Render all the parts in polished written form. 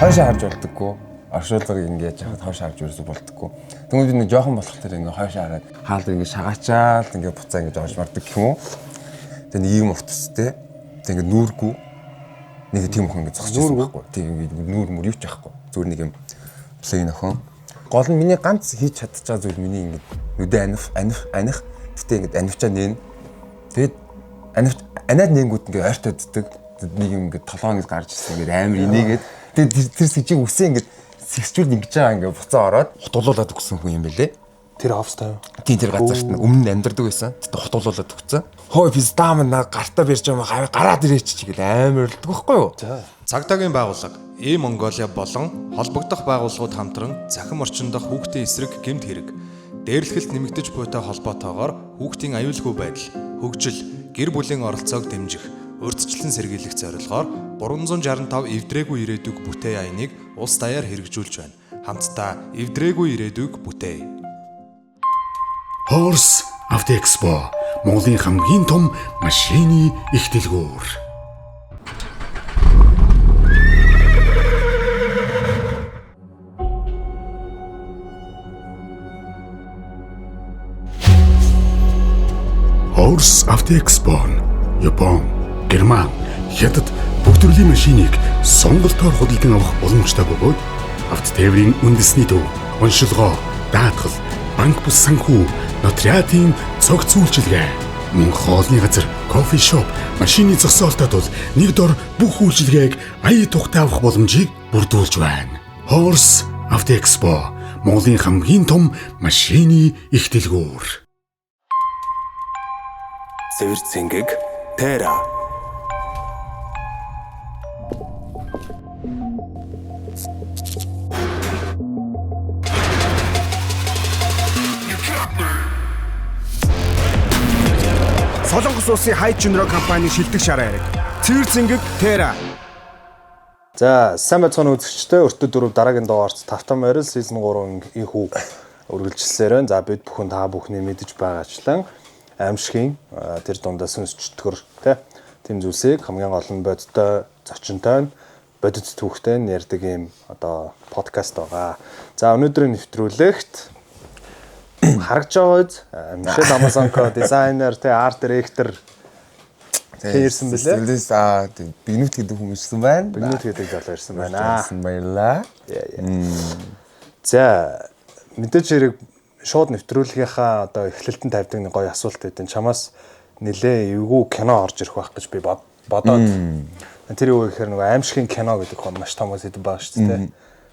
хойшоо харж болдоггүй. Оршуулгыг ингэж яхад хойшоо харж ерөөсө болдоггүй. Тэгмээ би нэг жоохон болохоор ингээ хойшоо хараад хаалга ингээ шагаачаал ингээ буцаа ингээ орж мардаг гэх юм уу. Тэгээ нэг юм утастай. Тэгээ ингээ нүүргүй. Нэг тийм охин ингээ зогсчихсан байхгүй. Тийм нүүр мөр юу ч байхгүй. Зүгээр нэг юм плейн охин. Гол нь миний ганц хийж чадчихаа зүйл миний ингээ нүдэ аних. Гэтэ ингээ анивчаа нээн. Тэгээд анаад нэнгүүд ингээ ойртоо ддэг. Нэг юм ингээ толгооныг гарч ирсэн ингээ амар инээгээд. Тэгээд тэр сэжиг үсээ ингээ сэгсчүүл ингэж байгаа ингээ буцаа ороод хутуулуулаад өгсөн хүн юм бэлээ. Тэр офстай юу? Тийм тэр газарт нь өмнө амьдардаг байсан. Тэгтээ хутуулуулаад өгсөн. Хой пиздам наа гартаа барьж байгаа гараад ирээч чигээл амар өрөлдөг байхгүй юу? Цагдаагийн байгууллага, E-Mongolia болон холбогдох байгууллагууд хамтран цахим орчинд дах хүүхдийн эсрэг гэмт хэрэг, дээрлэхэлт нэмэгдэж буйтай холбоотойгоор хүүхдийн аюулгүй байдал, хөгжил, гэр бүлийн оролцоог дэмжих, урьдчилан сэргийлэх зорилгоор 365 эвдрээгүй ирээдүг бүтээн аяныг улс даяар хэрэгжүүлж байна. Хамтдаа эвдрээгүй ирээдүг бүтээе. Horse Auto Expo Монголын хамгийн том машины их дэлгүүр. Horse Auto Expo Япон, Герман, Хятад бүх төрлийн машиныг сонголтоор худалдан авах боломжтой бөгөөд авто тээврийн үндэсний төв, уншилгоо, даатгал, банк бус санхүү, нотариатын цогц үйлчилгээ, мөн хоолны газар, кофе шоп, машины зогсоолтод бол нэг дор бүх үйлчилгээг ая тухтай авах боломжийг бүрдүүлж байна. Horse Auto Expo Монголын хамгийн том машины их дэлгүүр. Цэвэр цэнгэг Тера. Солонгос улсын хайч чинроо компани шилдэг шараа яриг. Цэвэр цэнгэг Тера. За, сайн байцгаана үзэгчдээ. Өртөө 4 дараагийн дугаарт Тавтан Морил season 3 ихүү үргэлжилсээр байна. За, бид бүхэн та бүхний мэдэж байгаачлан аимшигын тэр дундаа сүнс чөтгөр тийм зүйлсийг хамгийн гол нь бодтой, зочинтой, бодит түүхтэй ярьдаг юм одоо подкаст байгаа. За, өнөөдрийн нэвтрүүлэгт харагч байгаа Мишель Амазонко дизайнер, арт директор ирсэн бэлээ. Бигнут гэдэг хүмүүс ирсэн байна. Бигнут гэдэг залуу ирсэн байна. Баярлаа. За, мэдээж хэрэг шууд нэвтрүүлгийнхаа одоо эхлэлтэн тавьдаг нэг гоё асуулт байдэн. Чамаас нэлээ эвгүй кино орж ирэх байх гэж би бодоод. Тэр юу гэхээр нөгөө аимшигын кино гэдэг хүн маш том сэдв байгаа шүү дээ.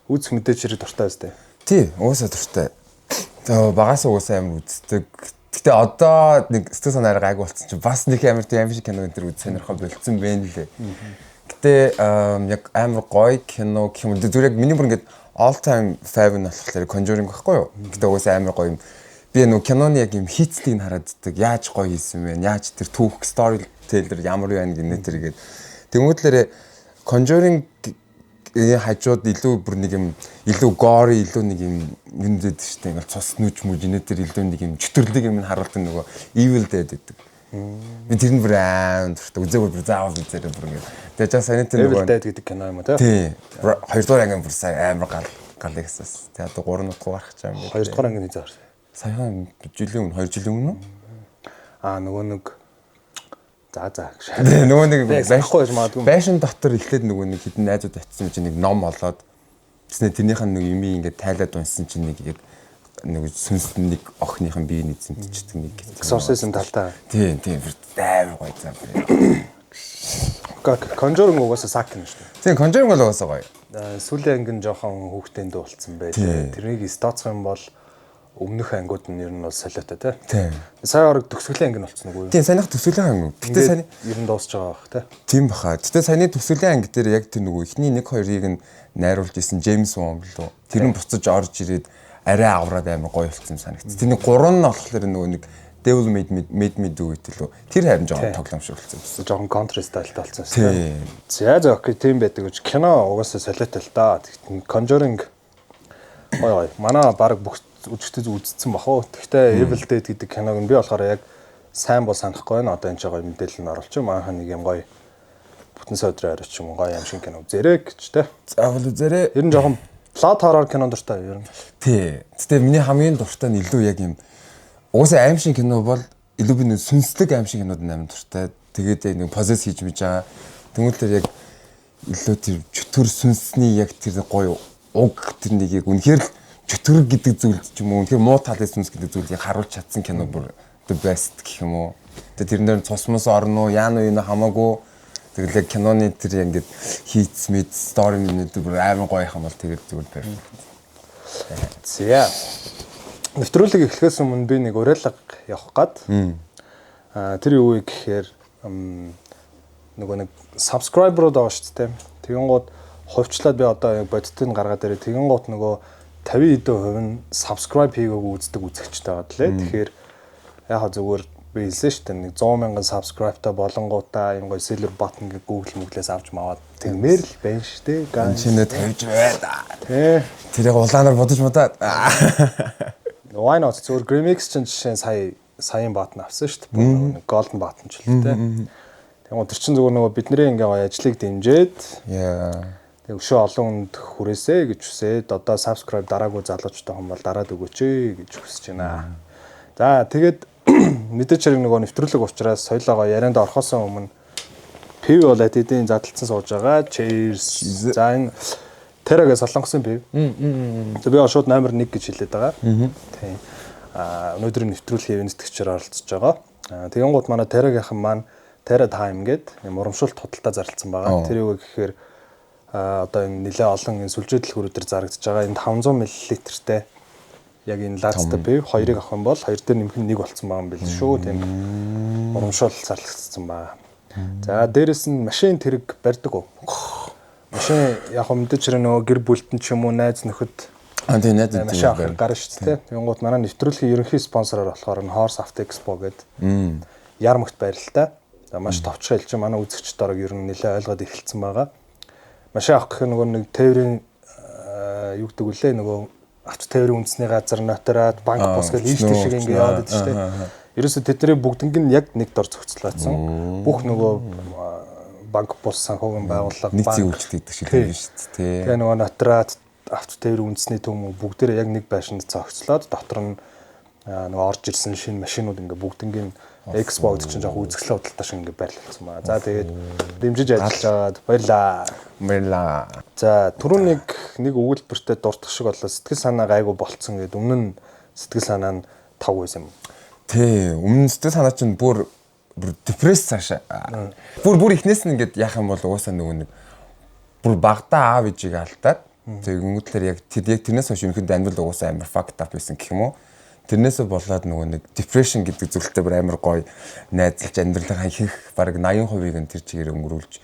Үзэх мэдээж хэрэг дуртай үстэй. Тий, уусаа дуртай. Тэгээ багаас уусаа амар үздэг. Гэтэ одоо нэг сэтгэл санаараа гайгүй болсон чинь бас нэг амар тийм аимшиг кино энэ төр үз сонирхол болцсон байна лээ. Гэтэ яг амар гоё кино гэх юм уу зүгээр яг миний бүр ингээд all time fave нь болохоор Conjuring байхгүй юу? Гэтэ уусаа амар гоё юм. Би нөгөө киноны яг юм хийцлийг хараад ддаг. Яаж гоё хийсэн бэ? Яаж тэр түүх story teller ямар юу байна гэнэ тэргээд. Тэмүүдлэрээ Conjuring хажууд илүү бүр нэг юм илүү gory илүү нэг юм юундэд штэ ингээл цус нүж мүж инээ тэр илүү нэг юм чөтөрлөг юм харуулдаг нөгөө evil dead гэдэг. Би тэр нь бүр аим дуртай үзээгүй бүр заавал үзээрэй бүр ингээд. Тэгээ жаа саний тэр нөгөө evil dead гэдэг кино юм уу те? Тий. Хоёрдугаар анги бүр сая амар гал ихсээс. Тэгээ одоо 3 нутг гарах гэж байгаа юм. Хоёрдугаар анги хийж байгаа. Саяхан жилийн өмнө 2 жилийн өмнө. Нөгөө нэг за нөгөө нэг байхгүй гэж магадгүй. Байшин дотор эхлээд нөгөө нэг хідэн найзууд атсан чинь нэг ном олоод тэснэ тэрнийх нь нэг юм ингээд тайлаад унсан чинь нэг яг нэг сүнс нэг охиныхан бие нэзэмтчдэг нэг гэдэг. Exorcism талтай. Тийм амар гоё зам. Conjuring угаасаа сак юм шүү дээ. Тийм Conjuring бол угаасаа гоё. Сүүлийн анги нь жоохон хүүхдээнд дуулсан байлээ. Тэрнийг стоцох юм бол өмнөх ангууд нь ер нь бол солиотой тий. Тийм. Сая орог төгсгөлийн анги нь болцсон уу? Тийм санийх төгсгөлийн анги. Гэтэ саяны ер нь дуусч байгаа бах тий. Тийм баха. Гэтэ саяны төгсгөлийн анги дээр яг тэр нөгөө ихний 1-2-ыг нь найруулж исэн Джеймс Вон лөө. Тэр нь буцаж орж ирээд арай авраад амар гоё болцсон санагц. Тэрний 3 нь болохоор нөгөө нэг Devil Made Me Do It лөө. Тэр харин жоохон тоглоомшруулсан байсан. Жоохон country style болсон шүү дээ. За окей тийм байдаг гэж кино угаасаа солиотой л да. Conjuring ой манай баг бүх үзэгчдэд үзсэн бах уу. Гэхдээ Evil Dead гэдэг киног нь би болохоор яг сайн бол санахгүй байна. Одоо энэ ч гоё мэдээлэл нь оруулчих. Манайхан нэг юм гоё бүтэн сойдрын орой ч юм уу гоё юм шиг кино зэрэг гэж те. Заавал үзээрэй. Ер нь жоохон плот хоррор кино дуртай ер нь. Тий. Гэтэ миний хамгийн дуртай нь илүү яг юм уусаа аим шиг кино бол илүү би нэг сүнслэг аим шиг кинод амар дуртай. Тэгээд нэг позис хийж мэж байгаа. Тэнгүүтээр яг илүү тэр чөтгөр сүнсний яг тэр гоё уг тэр нэг яг үнэхээр л чөтгөр гэдэг зүйл ч юм уу үнэхээр муу талын сүнс гэдэг зүйлийг харуулж чадсан кино бүр the best гэх юм уу. Тэгээд тэрнээр цусмас орно уу яана юу хамаагүй тэгэл яг киноны тэр ингээд хийц мэд стори минут бүр амар гоё юм бол тэгээд зүгээр perfect. За. Нэвтрүүлэг эхлэхээс өмнө би нэг уриалга явах гад. Тэр юу вэ гэхээр нөгөө нэг subscriber-ууд байгаа шүү дээ. Тэгэнгუთ хувьчлаад би одоо яг бодитын гаргаад ирээ. Тэгэнгуут нөгөө 50% нь subscribe хийгээгүй үздэг үзэгчтэй байгаа лээ. Тэгэхээр яг зүгээр би хэлсэн шүү дээ. Нэг 100,000 subscribe-та болонгуудаа юм гоё silver button гэх Google Move-лээс авч маваад тэгмээр л байна шүү дээ. Чинээ тавьж байда. Тэ. Тэр яг улаанаар бодож мудаад. Why not? Зүгээр Grimix чинь жишээ саяын button авсан шүү дээ. Golden button ч л дээ. Тэгвэл тэр чинь зүгээр нөгөө бидний ингээ гоё ажлыг дэмжиж тэг өшөө олон хүнд хүрээсэй гэж хүсээд одоо subscribe дараагүй залуучтай хүмүүс бол дараад өгөөч гэж хүсэж байна. За тэгээд мэдээч хэрэг нөгөө нэвтрүүлэг учраас соёлоогоо ярианд орохоос өмнө пив болоод эдийн задлцсан сууж байгаа. Cheers. За энэ Terra-гийн солонгосын пив. За би шууд номер 1 гэж хэлээд байгаа. Тийм. Өнөөдрийн нэвтрүүлгийн нэвтрэгчээр оролцож байгаа. Тэгэнгუთ манай Terra-гийнхан маань Terra Time гэдэг юм урамшуулт худалдаа зарласан байгаа. Тэр юу гэхээр одоо энэ нэлээ олон энэ сүлжээ дэлгүүрүүдээр зарагдаж байгаа энэ 500 мл-тэй яг энэ last pив 2-ыг авах юм бол 2 дээр нэмэх нь 1 болцсон байгаа юм биш шүү. Тийм урамшуулт зарлагдсан байгаа. За дээрэс нь машин тэрэг барьдаг уу? Машин яг мэдээч хэрэг нөгөө гэр бүлтэн ч юм уу найз нөхөд тийм найз машин авах гарна шүү дээ. Тэгэнгუთ манай нэвтрүүлгийн ерөнхий спонсороор болохоор нь Horse Auto Expo гэдэг Ярмагт байралтай. За маш товчхон хэлж манай үзэгчд орог ер нь нэлээ ойлгоод эхэлсэн байгаа. Машин авах гэх нөгөө нэг тээврийн юу гэдэг үлээ нөгөө авто тээврийн үндэсний газар нотариат банк бус гэж ийштэй шиг ингэ яваад байдаг шүү дээ. Ерөөсө тэдний бүгднийг нь яг нэг дор зохицлаадсан. Бүх нөгөө банк бус санхүүгийн байгууллага нэг зүй үйлчлэгдэх шиг юм шүү дээ. Тэгээ нөгөө нотариат авто тээврийн үндэсний төв бүгдээрээ яг нэг байшинд зохицлоод дотор нь нөгөө орж ирсэн шинэ машинууд ингээ бүгднийг Expo гэдэг чинь жоохон үзэсгэлэн худалдаа шиг ингээ байрлуулсан байна. За тэгээд дэмжиж ажиллаж байгаад баярлаа. За түрүүн нэг өгүүлбэртээ дуртах шиг болоо сэтгэл санаа гайгүй болцсон гэдэг өмнө нь сэтгэл санаа нь тав байсан юм. Тий, өмнө сэтгэл санаа чинь бүр депресс цаашаа. Бүр ихнээс нь ингээд яах юм бол уусаа нөгөө нэг бүр багтаа аав ээжийг алдаад тэг өнгөдлөр яг тэрнээс хойш юмхэд амьдрал уусаа амар fucked up байсан гэх юм уу. Тэрнээсээ болоод нөгөө нэг depression гэдэг зүйлтэй бүр амар гоё найзалж амьдралаа хийх бараг 80% нь тэр чигээр өнгөрүүлж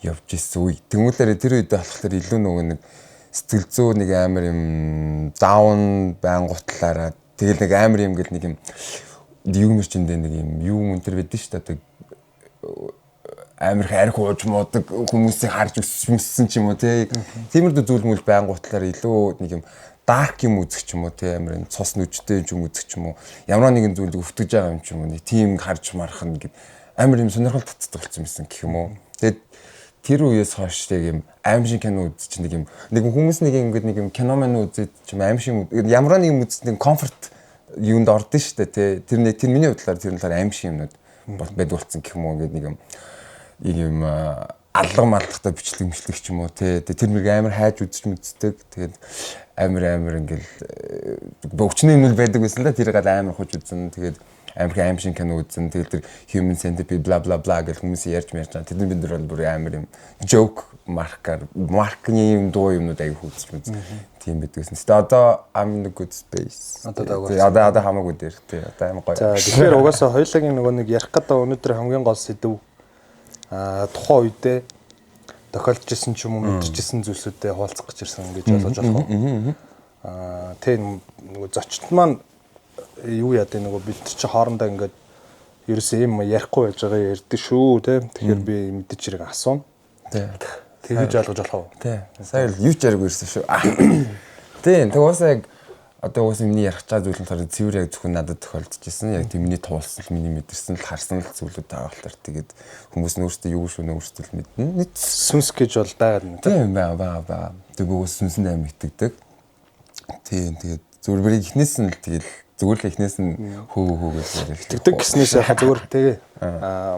явж ирсэн үе. Тэнгүүлээр тэр үед болохоор илүү нөгөө нэг сэтгэл зүй нэг амар юм даун байнгутлаараа тэгэл нэг амар юм гээд нэг юм юу мөрчөндөө нэг юм юу өнтер байдэн шүү дээ. Амар хайрх ууж муудаг хүмүүсийг харж өссөн ч юм уу те. Тиймэрдүү зүйл мөл байнгутлаар илүү нэг юм dark юм үзэх ч юм уу те амар энэ цус нүжтэй юм үзэх ч юм уу ямар нэгэн зүйлийг өвтөж байгаа юм ч юм уу тийм харж марах нь гэд амар юм сонирхол татдаг болсон байсан гэх юм уу. Тэгээд тэр үеэс хойш яг юм аим шиг кино үзэж нэг хүмүүс нэг ингэж нэг юм кино мань үзэж ч юм аим шиг ямар нэг юм үзэх нэг комфорт юунд ордон шүү дээ те. Тэр миний бодлоор тэр нь аим шиг юмнууд бод болсон гэх юм уу гэдэг нэг юм алга малгахтай бичлэг ч юм уу те. Тэр нэг амар хайж үзэж мэддэг. Тэгээд амар ингээл бөвчний юм байдаг байсан л да. Тэр гал амар хуж үзэн. Тэгээд амар аим шиг кино үзэн. Тэгээд тэр human centipede bla bla bla гэх хүмүүс ярьж байгаа. Тэдний бид нар бүр амар юм joke маркны юм дуу юмнууд аяг хүзэж тийм бидгээс. Тэ одоо I'm in a good space. Одоо хамаагүй дээр тий. Одоо амар гоё. За тэгэхээр угаасаа хоёулагийн нөгөө нэг ярих гэдэг өнөөдөр хамгийн гол сэдв тухайн үедээ тохиолдож исэн ч юм уу мэдэрчсэн зүйлсүүдэд хуваалцах гэж ирсэн гэж ойлгож байна. Тийм нөгөө зочд маань юу яадаг нөгөө бид нар чи хоорондоо ингээд ерөөсөө юм ярихгүй байж байгаа ярьдээ шүү те. Тэгэхээр би мэдээж хэрэг асууна. Тэгэж ойлгож болох уу? Тий. Сая юу ч яриаггүй ирсэн шүү. Тийм. Тэгээс яг одоо уус миний ярих чаа зүйл нь болохоор цэвэр яг зөвхөн надад тохиолдчихсэн. Яг тийм миний туулсан л миний мэдэрсэн л харсан л зүйлүүд байгаа болохоор тэгээд хүмүүс нь өөрсдөө юу шүү нөөсдөл мэднэ. Сүнс гэж бол байгаад байна. Тийм баа. Тэгээд уус сүнсэнд аим итгэдэг. Тийм тэгээд зүгээр бүрийг ихнээс нь л тэгээд зүгээр л ихнээс нь хөөгөөс яриад итгэдэг гэснээс яхаа зүгээр тэгээ.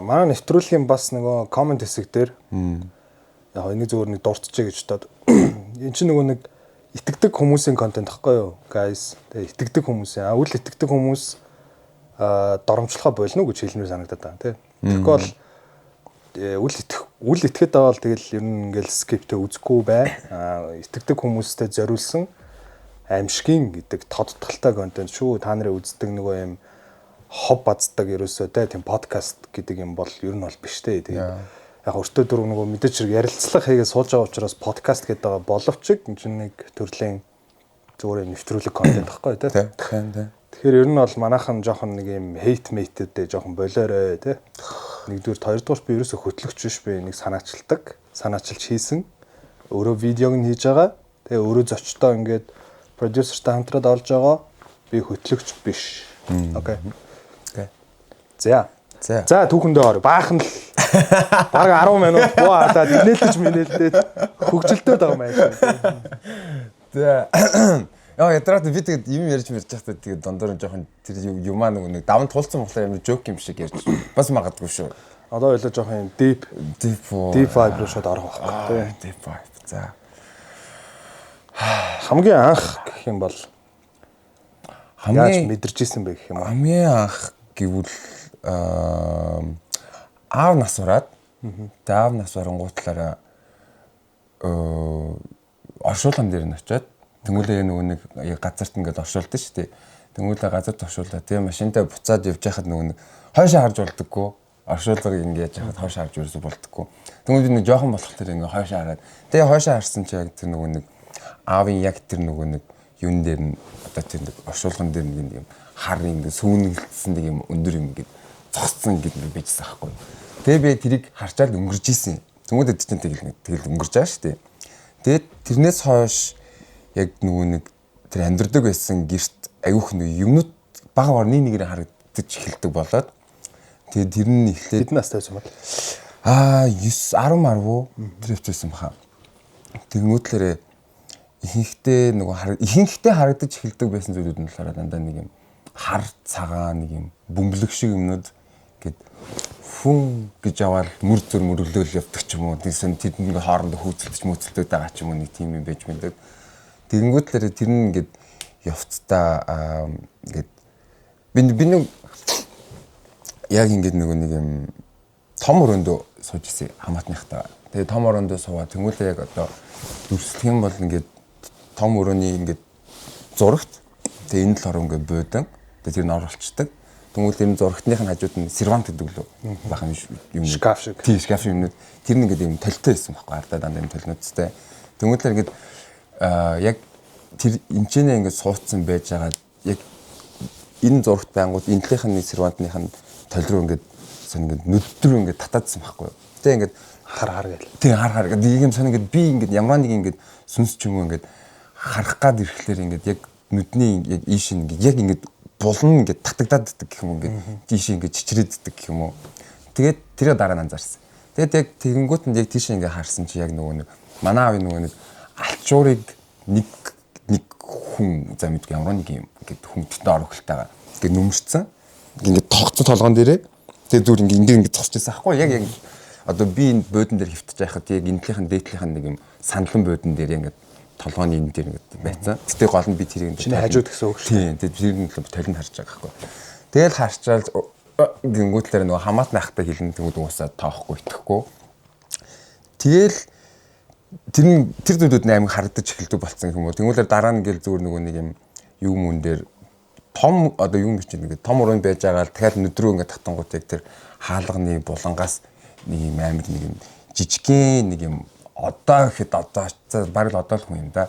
Манай нэвтрүүлгийн бас нөгөө комент хэсэг дээр яг энийг зүгээр нэг дуртчээ гэж бодоод энэ чинь нөгөө нэг итгэдэг хүмүүсийн контент гэхгүй юу guys. Тэгээ итгэдэг хүмүүсийн үл итгэдэг хүмүүс доромжлохоо болно гэж хэлмээр санагдаад байна тий. Тэгэхгүй бол үл итгэхэд байгаа бол тэгэл ер нь ингээл скиптэй үзэхгүй бай. Итгэдэг хүмүүстэй зориулсан аимшигын гэдэг тодтолтой контент шүү. Та нарын үздэг нөгөө юм хоб баздаг ерөөсөө тийм подкаст гэдэг юм бол ер нь бол биш дээ. Тэгээ яг өөртөө дөрөв нөгөө мэдээж хэрэг ярилцлага хийгээд суулж байгаа учраас подкаст гэдэг байгаа боловч энэ чинь нэг төрлийн зүгээр нэвтрүүлэг контент байхгүй тий. Тэгэхээр ер нь бол манайхан жоохон нэг юм хейт мейттэй жоохон болоорой тий. Нэгдүгээр хоёрдугаар би ерөөсө хөтлөгч биш би нэг санаачилж хийсэн. Өөрөө видеог нь хийж байгаа. Тэгээ өөрөө зочдоо ингээд продюсертай хамтраад олж байгаа. Би хөтлөгч биш. Окей. За түүхэндээ ор баахан л баг 10 минут буадаад нээлтэж хөгжилтөөд байгаа юм аа. За ядраад би тэгээд юм ярьж байхдаа тэгээд дондор нь жоохон тэр юмаа нэг даван тулцсан болохоор юм жоок юм шиг ярьж бас магадгүй шүү. Одоо ойлоо жоохон deep vibe руу шууд орох байхгүй тий. Deep vibe. За. Хамгийн анх гэх юм бол яаж мэдэрч ирсэн бэ гэх юм аа. Хамгийн анх гэвэл аав насураад аав нас барангуутлаараа оршуулган дээр нь очиод тэнгүүлээ нөгөө нэг газарт ингээд оршуулдаг шүү дээ. Тэнгүүлээ газарт оршууллаа. Тэгээ машинтай буцаад явж байхад нөгөө нэг хойшоо харж болдоггүй. Оршуулгыг ингээд яхад хойшоо харж юусоо болдоггүй. Тэнгүүл нэг жоохон болох тэр ингээд хойшоо хараад. Тэгээ хойшоо харсан чи яг тэр нөгөө нэг аавын яг тэр нөгөө нэг юун дээр нь одоо тэр нэг оршуулган дээр нэг юм хар ингээд сүүнгэлсэн нэг юм өндөр юм ингээд цогцсон гэдэг байжсан байхгүй. Тэгээ би тэрийг харчаад өнгөрж исэн. Тэнгүүл чинь тэгэл өнгөрж байгаа шүү дээ. Тэгээд тэрнээс хойш яг нөгөө нэг тэр амьдрдаг байсан гэрт аюух нэг юмнууд бага орны нэгээр харагдаж эхэлдэг болоод тэгээд тэр нь эхлээд хэдэн настай байсан бол 9 10 марвуу тэр хэвчээсэн баха. Тэгнүүтлэрээ ихэнхдээ харагдаж эхэлдэг байсан зүйлүүд нь болохоор дандаа нэг юм хар цагаан нэг юм бөмбөлөг шиг юмнууд гээд хүн гэж аваад мөр зөр мөрлөөл явдаг ч юм уу. Тэгсэн тэд ингээ хоорондоо хөөцөлдөж мөцөлдөд байгаа ч юм уу нэг тийм юм байж мэдээ. Тэгэнгүүтлэр тэр нь ингээд явцдаа ингээд би нэг яг ингээд нэг юм том өрөөндөө сууж ирсэн хамаатныхтаа. Тэгээ том өрөөндөө суугаад тэнгуүлээ яг одоо дүрслэх юм бол ингээд том өрөөний ингээд зурагт тэгээ энэ талаар ингээд буудан тэгээ тэр нь оруулцдаг. Тэнгуүл энэ зурагтных нь хажууд нь сервант гэдэг лөө бахан юм шкаф шиг. Тийм шкаф юмнууд тэр нь ингээд юм толтой байсан байхгүй ардаа дандаа юм толнуудтай. Тэнгуүлээр ингээд яг тэр энчэнэ ингээд суудсан байж байгаа яг энэ зурагт байнгут энтлийнхэн сервантных нь тол руу ингээд сонь ингээд нүд рүү ингээд татаадсан байхгүй юу. Тэ ингээд хар гэл. Тий хар гэдэг юм сонь ингээд би ингээд ямар нэг ингээд сүнс ч юм уу ингээд харах гад ирэхлээр ингээд яг нүдний яг ийш ингээд яг ингээд булан ингээд татагдаад ддаг гэх юм ингээд тийш ингээд чичрээддэг гэх юм уу. Тэгээд тэрээ дараа нь анзаарсан. Тэгээд яг тэгэнгүүтэнд яг тийш ингээд харсан чи яг нөгөө нэг манай аавын нөгөө нэг алчуурыг нэг хүн за мэдгүй ямар нэг юм ингээд хүндтэй орохтойгаа ингээд нүмерцэн ингээд тогтцол толгоон дээрээ тэгээ зүр ингээд зогсож байсан аахгүй яг одоо би энэ буудан дээр хөвтөж байхад яг энтлийнхэн дээтлийнхэн нэг юм сандлан буудан дээр ингээд толгооны энэ дээр ингээд байцсан. Тэгтээ гол нь би тэрийг чиний хажууд гэсэн үг шүү. Тийм тэгээд тэр нь толинд харж байгаа аахгүй. Тэгэл харчаал гингүүтлэр нөгөө хамаат найхтай хэлэн тэгвэл уусаа тоохгүй итгэхгүй. Тэгэл тэр зүйлүүд амар харагдаж эхэлдэг болсон юм уу. Тэнгүүлээр дараа нь ингээл зүгээр нөгөө нэг юм юм дээр том одоо юм биш нэг том өрөөнд байж байгаа л дахиад нүдрөө ингээд татангууд яг тэр хаалганы булангаас нэг юм амар нэг юм жижигхэн нэг юм одоо гэхэд одоо бараг л одоо л хүн юм да.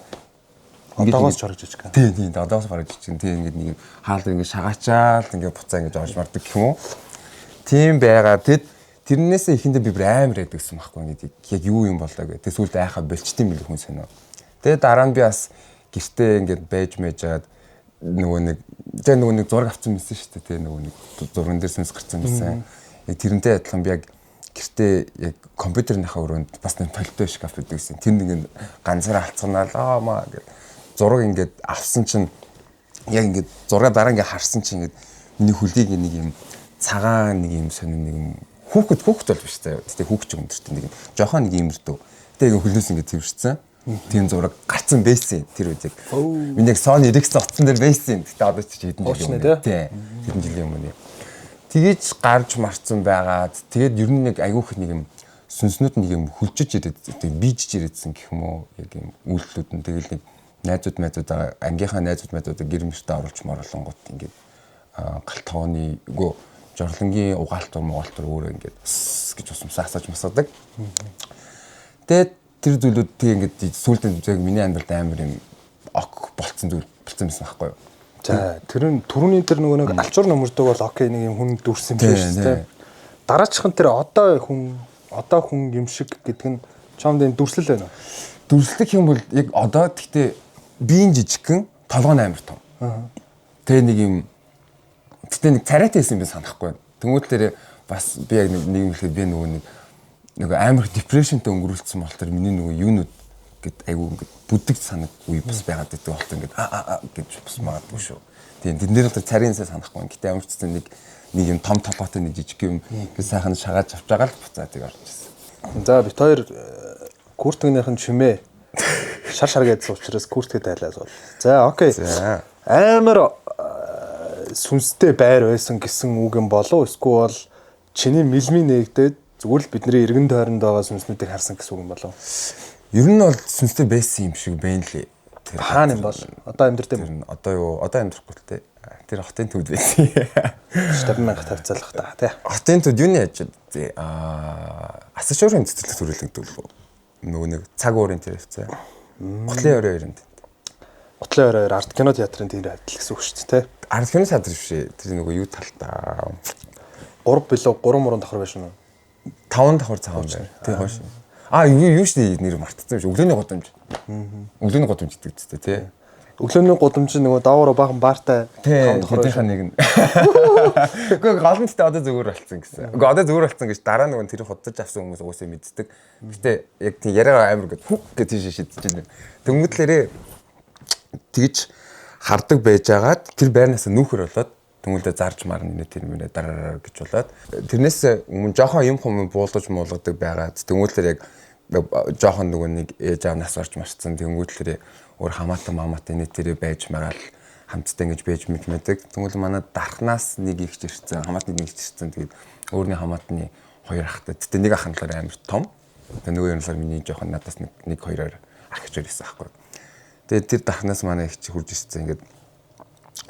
Одоогоос ч орж ичг. Тийм одоогоос бараг ичг. Тийм ингээд нэг юм хаалга ингээд шагаачаал ингээд буцаа ингээд орж мардаг гэх юм уу. Тийм байгаа. Тэрнээсээ ихэндээ би амар ядгсан байхгүй ингээд яг юу юм болоо гэх. Тэг сүлд айхаа болчтiin мэл хүн сонио. Тэгээ дараа нь би бас гэртээ ингээд байж байгаад нөгөө нэг зураг авсан мэсэн шүү дээ. Тэгээ нөгөө нэг зурган дээр сүнс гарсан мэсэн. Яг тэрнтэй адилхан би яг гэртээ яг компьютерийнхаа өрөөнд бас нэг толтой шкаф байдаг гэсэн. Тэр нэг ганцаараа алцганаал маа гэдэг зураг ингээд авсан чинь яг ингээд зураг дараа ингээд харсан чинь ингээд миний хөлийг нэг юм цагаан нэг юм сонир нэг юм хүүхэд бол биш заяа. Тэгтээ хүүхч өндөртэй нэг юм жоохон нэг юм өртөө. Тэгээ ингээд хөлнөөс ингээд тэрвэрсэн. Тийм зураг гарцсан байсан тэр үед яг. Миний яг Sony Ericsson утсан дээр байсан. Тэгтээ одоо ч хэдэн жил юм. Тийм. Хэдэн жилийн өмнө. Тэгэж гарч марцсан байгаад тэгээд ер нь нэг айгүйх нэг юм сүнснүүд нэг юм хөлжиж ирээд бийжж ирээдсэн гэх юм уу. Яг юм үйлдэлүүд нь тэгэл нэг найзууд ангийнхаа найзууд гэр мөртөө оруулж морлонгууд ингээд галт тооны үгүй жорлонгийн угаалтар өөрөө ингээд гэж усмсаа асааж масаадаг. Тэгээд тэр зүйлүүд тийм ингээд сүүлдээ яг миний амьдралд амар юм ок болцсон зүйл болсон байхгүй юу. За тэр нь түрүүний тэр нөгөө нэг алчуур нөмөрдөг бол окей нэг юм хүн дүрсэн биш үү? Дараачихын тэр одоо хүн юм шиг гэдэг нь чамд энэ дүрслэл байна уу? Дүрслэх юм бол яг одоо гэхдээ биеийн жижигхэн толгой амар том. Тэгээ нэг юм тэгтээ нэг царайтай байсан би санахгүй байна. Тэнгүүд тэр бас би яг нэг юм хэлэхэд би нөгөө амар депрешнтэй өнгөрүүлсэн болохоор миний нөгөө юунууд гэд айгүй ингээд бүдэг санаг үе бас байгаад байдаг болтой ингээд гэж бас магадгүй шүү. Тийм тэднэр л царайнсаа санахгүй. Гэтэ ямар ч зүйл нэг юм том толгойтой нэг жижиг юм ингээд сайхан шагааж авч байгаа л буцаад тийг орж ирсэн. За бит хоёр куртгийнхын чимээ шар гэдсэн учраас куртгээ тайлаас бол. За окей. Амар сүнстэй байр байсан гэсэн үг юм болов эсвэл чиний мэлмийн нэгдээд зүгээр л бидний эргэн тойронд байгаа сүнснүүдийг харсан гэсэн үг юм болов? Ер нь бол сүнстэй байсан юм шиг байна лээ. Тэр хаана юм бол? Одоо амьдрэх юм. Одоо юу? Одоо амьдрахгүй л дээ. Тэр хотын төвд байсан. 70,000 тавьцаалах та тий. Хотын төвд юуны яаж асуурын цэцэрлэг төрөлөгдөл нөгөө нэг цаг уурын тэр хэвчээ. Готлын орой 90-нд. Готлын орой арт кино театрын тэр адил гэсэн үг шүү дээ тий. Арт кино театр биш ээ. Тэр нөгөө юу талтаа. 3 билүү 3 мурын давхар байсан уу? 5 давхар цагаан байна. Тий хоош. Юу штэ нэр мартсан юм шиг. Өглөөний гудамж. Өглөөний гудамж гэдэг үстэй тий. Өглөөний гудамж нөгөө даавар баахан баартай 5 давхрынхаа нэг нь. Гэхдээ гол нь тэ одоо зүгээр болцсон гэсэн. Гэхдээ одоо зүгээр болцсон гэж дараа нөгөө тэр худалдаж авсан хүмүүс уусаа мэддэг. Гэхдээ яг тийм яриагаа амар гэж хүг гэж тийш шидэж байна. Төнгөдлөрөө тэгж хардаг байжгаад тэр байрнаас нүүхэр болоод төнгөлдөө зарж марна нэ тэр минь дараа гэж болоод тэрнээс өмнө жоохон юм хүм буулгаж муулгадаг байгаад төнгөлдөр яг жоохон нөгөө нэг ээж аав нас орж марцсан төнгөлдөр өөр хамаатан мамаатай нэ тэр байж магаал хамтдаа ингэж байж мэддэг. Төнгөл манай дархнаас нэг ихч ирсэн хамаатны нэг ихч ирсэн тэгээд өөрний хамаатны хоёр ахтай тэгтээ нэг ахын талаар амар том. Тэгээд нөгөө юм талаар миний жоохон надаас нэг хоёроор ахиж ирсэн аахгүй. Тэгээд тэр дархнаас манай ихч хурж ирсэн ингээд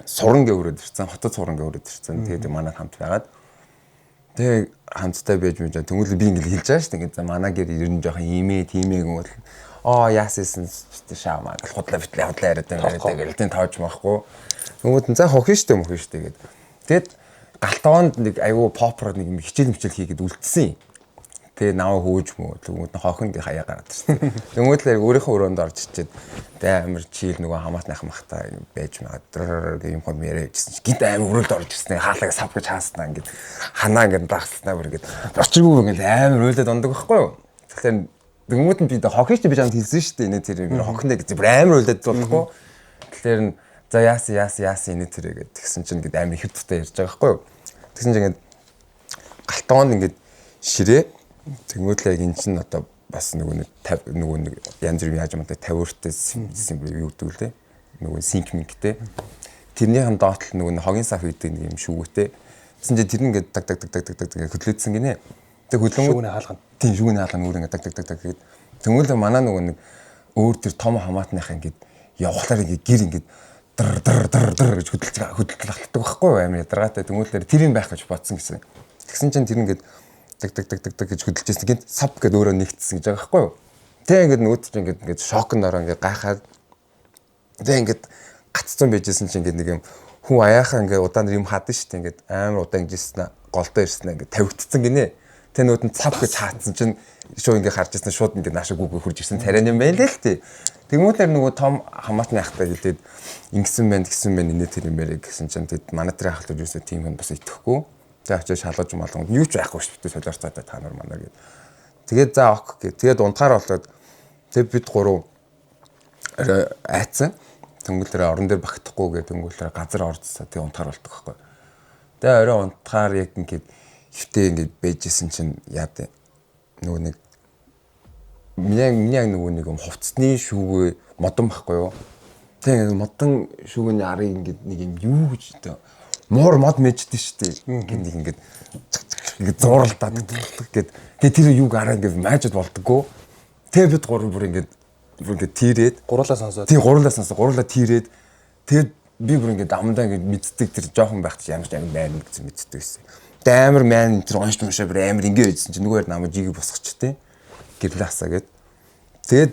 суран гээ өрөөд ирсэн хотод суран гээ өрөөд ирсэн. Тэгээд манай хамт байгаад тэгээд хамтдаа байж мэдээ төнгөл би ингээд хэлж байгаа шүү дээ. Ингээд за манай гэр ер нь жоохон тиймээ гол яассэн шаамаа худлаа битлээ яриад байгаа гэдэг тааж махгүй. Төнгөд за хохин штэ гэд. Тэгэд галтоонд нэг айгүй попроо нэг юм хичээл хийгээд үлдсэн юм. Тэгээ наваа хөөж төнгөд хохин гээ хаяа гараад ирсэн. Төнгөд л өөрийнхөө өрөөнд орж ичээд тэ амар чийл нөгөө хамаатных махтаа байж магад юм хом яриажсэн чи гинт амар өрөөлд орж ирсэн. Хаалгаа сав гэж хааснаа ингээд ханаа ингээд дагснаа бүр ингээд очиргүй ингээд амар өрөөлдөд ундаг байхгүй юу. Тэгэхээр төнгөд нь би хохинч би чамд хэлсэн шүү дээ. Энэ тэр юм хохиндээ гэж бүр амар өрөөлдөд болохгүй. Тэгэхээр за яасан энэ тэр гэдэг тэгсэн чинь ингээд амар их тутаа ярьж байгаа байхгүй юу. Тэгсэн чинь ингээд галтоонд ингээд ширээ төгмөдлөө яг эн чинь одоо бас нөгөө нэг янз бүрийн яажмтай 50-өртөө симбол юу гэдэг лээ. Нөгөө синкмингтэй. Тэрнийхэн доотлол нөгөө хогийн сав гэдэг нэг юм шүүгтэй. Тэгсэн чинь тэр ингээд даг хөдлөөдсөн гинэ. Тэг хөдлөнгөө хаалгана. Тийм шүүгний хаалгана өөр ингээд даг гэд. Төнгөлөө манаа нөгөө нэг өөр тэр том хамаатных ингээд явахлаар ингээд гэр ингээд дар гэж хөдөлж ахдаг байхгүй юу амар ядаргаатай. Төнгөлөө тэр юм байх гэж бодсон гэсэн. Тэгсэн чинь тэр ингээд даг гэж хөдөлж ирсэн гинт сав гэд өөрөө нэгтсэн гэж байгаа байхгүй юу. Тэг ингээд нөгөөд чинь ингээд шокнд ороо ингээд гайхаад тэг ингээд гаццсан байжсэн чинь ингээд нэг юм хүн аяахан ингээд удаан юм хадсан шүү дээ ингээд амар удаан ингэжсэн голдоо ирсэн ингээд тавигдсан гинэ. Тэ нүүд нь цав гэж хаацсан чинь шууд ингээ харж ирсэн шууд ингээ наашаа гүг хурж ирсэн царай юм байна л тий. Тэгмүүдээр нөгөө том хамаатны ахтай хэлээд ингэсэн байна инээ тэр юмэрэг гэсэн чинь тэгэд манай тэр ахлууд юусоо тийм хүн бас итгэхгүй. За очиж шалгаж малганд юу ч байхгүй шүү дээ солиорцоо та нар манаа гэд. Тэгээд за ок гэ. Тэгээд унтахаар болоод тэг бид гурав айцсан. Тэнгүүлээр орон дээр багтахгүй гэ тэнгүүлээр газар орцсоо тэг унтахаар болдог байхгүй. Тэгээ орой унтахаар яг ингээд хөвтөө ингээд бэжсэн чинь яа дээ нөгөө нэг миний нөгөө нэг хувцсны шүүгээ модон байхгүй юу. Тэгээ модон шүүгээний арыг ингээд нэг юм юу гэж дээ муур мод мэждэн штэ. Ингээд зууралдаад гэдэг. Тэгээ тэр юуг араа ингээд маажд болдгоо. Тэгээ бид гурав бүр ингээд тийрээд гурлаа сонсоод. Тий гурлаа тийрээд тэгээд би бүр ингээд амдаа ингээд мэддэг тэр жоохон байхад ямар ч амар байна гэсэн мэддэг байсан. Тэгээ амар мэн тэр онш мушаа бүр амар ингээд байжсэн чинь нөгөөөр намайг жигийг босгочтой. Гэрлээ хасаа гэд. Тэгээд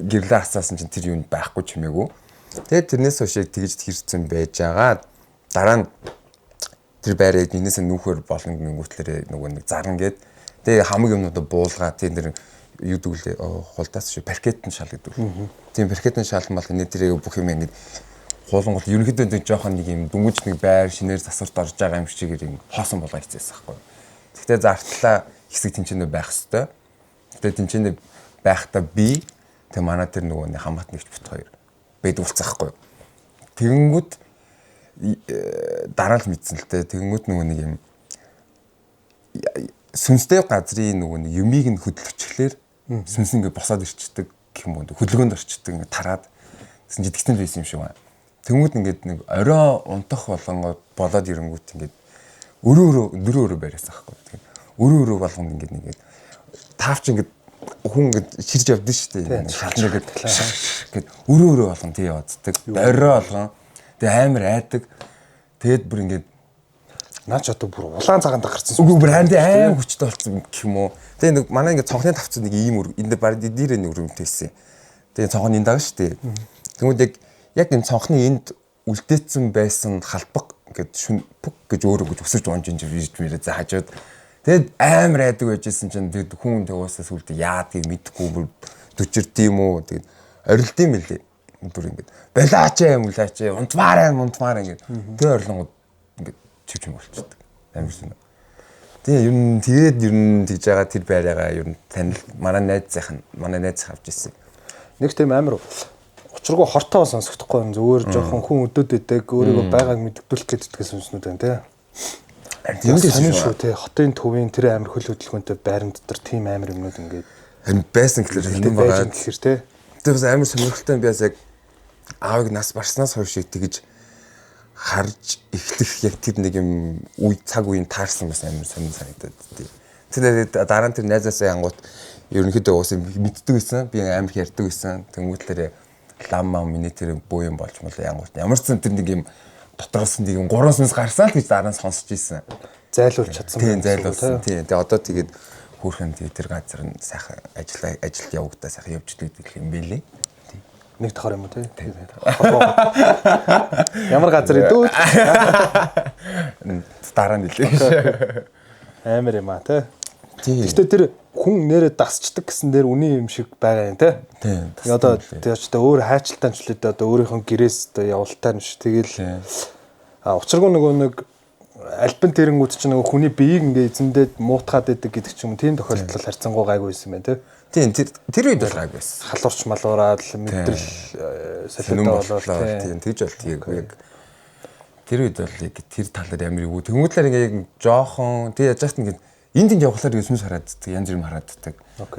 гэрлээ хасаасан чинь тэр юунд байхгүй ч хэмээгүй. Тэгээд тэрнээс хойш тэгж хэрцэн байж байгаа. Дараа нь тэр байрыг энэсээ нүүхэр болон гингүүтлэрээ нөгөө нэг зарна гэд. Тэгээ хамаг юмнуудаа буулгаа тэр юу дүүлээ хулдаас шүү паркетын шал гэдэг. Тийм паркетын шал мал энэ тэрийг бүх юм ингээд хуулангууд ерөнхийдөө нэг жоохон нэг юм дүнгийн нэг байр шинээр засварт орж байгаа юм шиг юм хоосон болоо хийчихсэн байхгүй. Гэхдээ зартлаа хэсэг тэнцэнэ байх хэвээр. Гэхдээ тэнцэнэ байхдаа би тэг манай тэр нөгөө нэг хамаатны өвч бот хоёр бэд уулцахгүй. Тэгэнгүүт дараа л мэдсэн л тэ тэгэнгүүт нөгөө нэг юм сүнстэй газрын нөгөө нэг юмыг нь хөдлөчлөөр сүнс ингээд босоод ирчдэг гэх юм уу хөдөлгөөнд орчдөг ингээд тараад гэсэн чи тэгсэн байсан юм шиг байна. Тэнгүүд ингээд нэг орой унтах болонгод болоод ирэнгүүт ингээд өрөө бариасан байхгүй. Тэгээд өрөө болгонд ингээд нэгээд таавч ингээд хүн ингээд ширж явдсан шүү дээ. Шална гээд өрөө болгон тий явааддаг. Орой болгон тэгээд амар айдаг. Тэгээд бүр ингээд наач одоо бүр улаан цагаанд гарцсан. Үгүй бүр амар хүчтэй болсон гэх юм уу. Тэгээ нэг манай ингээд цонхны тавцсан нэг ийм энэ дээр дээрээ нэг өрөмтэйсэн. Тэгээ цонхны энэ дагаа шүү дээ. Тэгмүүд яг энэ цонхны энд үлдээсэн байсан халбаг ингээд шүн пүк гэж өөрөө гэж өсөж унж мэрэ за хажууд. Тэгээд амар айдаг байжсэн чинь тэгээд хүн тэгөөсөөс үлдээ яадгийг мэдэхгүй бүр төчөрд юм уу. Тэгээд орилд юм лээ. Бүр ингээд балаач унтмаар ингээд тэгээд орлонгод ингээд чивч болчихдог. Амар сүнэ. Тэгээд ер нь тэгж байгаа тэр байраагаа ер нь танил манай найз авч ирсэн. Нэг тийм амар учиргүй хортоо сонсохдохгүй зүгээр жоохон хүн өдөөд идэг өөрийгөө байгааг мэддүүлэх гэдэгтээ сүнснүүд байна те. Тийм шүү те. Хотын төвийн тэр амар хөл хөдөлгөөнтэй байран дотор тийм амар юмнууд ингээд харин байсан гэхэлэр хэдэн байгаа гэхэр те. Тэр бас амар сонирхолтой би бас яг аавыг нас барснаас хойш тэгж харж ихтэх яг тэр нэг юм цаг үеийн таарсан бас амар сонир санагдаад тий. Тэгээд дараа нь тэр найзаасаа янгууд ерөнхийдөө уус мэддэг байсан. Би амар их ярьдаг байсан. Тэнгүүтлэрээ лам миний тэр боо юм болж мал янгууд ямар ч тэр нэг юм дотроос нэг юм гурван сүнс гарсаа л гэж дараа нь сонсч ийсэн. Зайлуулж чадсан байна. Тийм зайлуулсан. Тийм. Тэгээд одоо тэгээд хүүхэн тэр газар нь сайхан ажилд явагдаа сайхан явж идэг юм бэлээ. Нэг тохор юм уу те. Ямар газар идүү? Дараа нь хэлээ. Амар юм аа те. Гэхдээ тэр хүн нэрээ дасчдаг гэсэн дээр үний юм шиг байгаа юм те. Тийм. Одоо тийч та өөр хайчлалтаа ч үлээд одоо өөрийнхөө гэрээс одоо явалтаа нь ш. Тэгэл учиргүй нэг альбан тэрэнгүүд чинь нөгөө хүний биеийг ингээ эзэмдээд муутгаад идэг гэдэг ч юм тийм тохиолдол харьцангуй гайгүй байсан байна те. Тийм тэр үед бол гайгүй байсан. Халуурч малуураад мэдрэл солиотой болоод тийм тэгж бол яг тэр үед бол яг тэр талаар ямар юу тэмүүлээр ингээ жоохон тэг яаж яахт ингээ энд явхлаар сүнс харааддаг янз бүр харааддаг.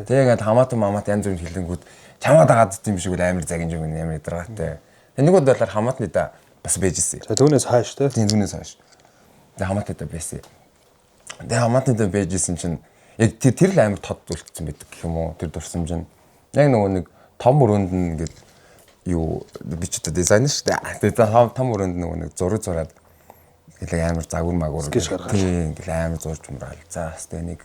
Тэгээд хамаатан мамаат янз бүр хилэнгүүд чамаа дагаад дим шиг бол амар загинж өгнө амар идраатай. Нэг бол хамаатны да бас бэжсэн. Түүнээс хааш те. Тийм түүнээс хааш. Тэгээд хамаатны да байсан. Тэгээд хамаатны да бэжсэн чинь яг тэр л амар тод үлдсэн байдаг гэх юм уу тэр дурсамж нь. Яг нөгөө нэг том өрөөнд нь ингээд юу би ч одоо дизайнер шүү дээ. Тэгээд том өрөөнд нөгөө нэг зураг зураад гэлээ амар загвар магвар тийм гэлээ амар зурж юмраал. За хэвээ нэг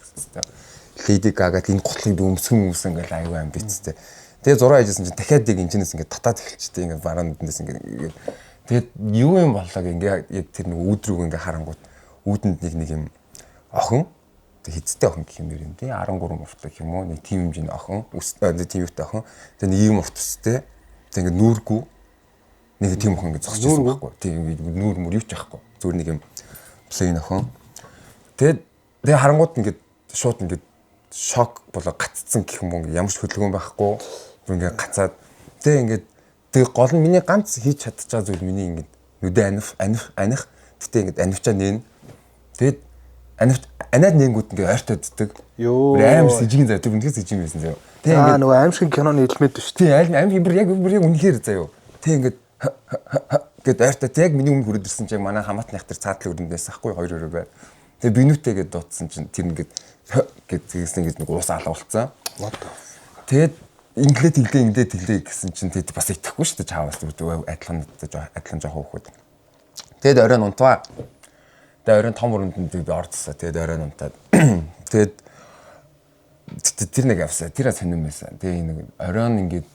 Lady Gaga энэ готлыг өмсгөн ингээл аюу амбицтэй. Тэгээд зураг хийжсэн чинь дахиад яг энэчнээс ингээд татаад эхэлчихтэй ингээд бараанднаас ингээд тэгээд юу юм боллоо ингээд яг тэр нэг өөдрөг ингээд харангууд үүдэнд нэг юм охин хизтэй охин гэх юм юм тий 13 муртай гэх юм уу нэг тийм хэмжээний охин тийм юутай охин тэгээ нэг ийм урт өстэй тэгээ ингээд нүүргүй нэг тийм охин ингээд зогсож байсан байхгүй тийм нүүр мөр юу ч байхгүй зүгээр нэг юм плейн охин тэгээ харангууд ингээд шууд ингээд шок болоо гаццсан гэх юм уу ямар ч хөдөлгөөн байхгүй бүр ингээд гацаад тэгээ гол нь миний ганц хийж чадчих зүйл миний ингээд нүдэ аних гэтээ ингээд анивчаа нээн тэгээд анаад нэнгүүд ингээ ойртойддаг. Йоо. Амар сэжигэн заяа. Тэр үнэхээр сэжигэн байсан заяа. Тэг ингээ нөгөө аимшиг киноны элемент биш тий. Аим бүр яг үнэхээр заяа. Тэг ингээ гээд ойртойд яг миний өмнө хүрээд ирсэн чинь манай хамаатны ахтар цаадлын өрөөндөөс ахгүй хоёр өрөө бай. Тэгээ бинүүтэйгээ дуудсан чинь тэр ингээ гэдгээс ингээ нэг уус алгуулсан. Тэгээд инглээ гэсэн чинь тэгээд бас итгэхгүй шүү дээ чааваас адилхан жоох хөөхөд. Тэгээд оройн унтваа. Тэгээд оройн том өрөнд би орцсон. Тэгээд оройн унтаад. Тэгээд тэр нэг явсаа. Тэр сонирм байсан. Тэгээд нэг оройн ингээд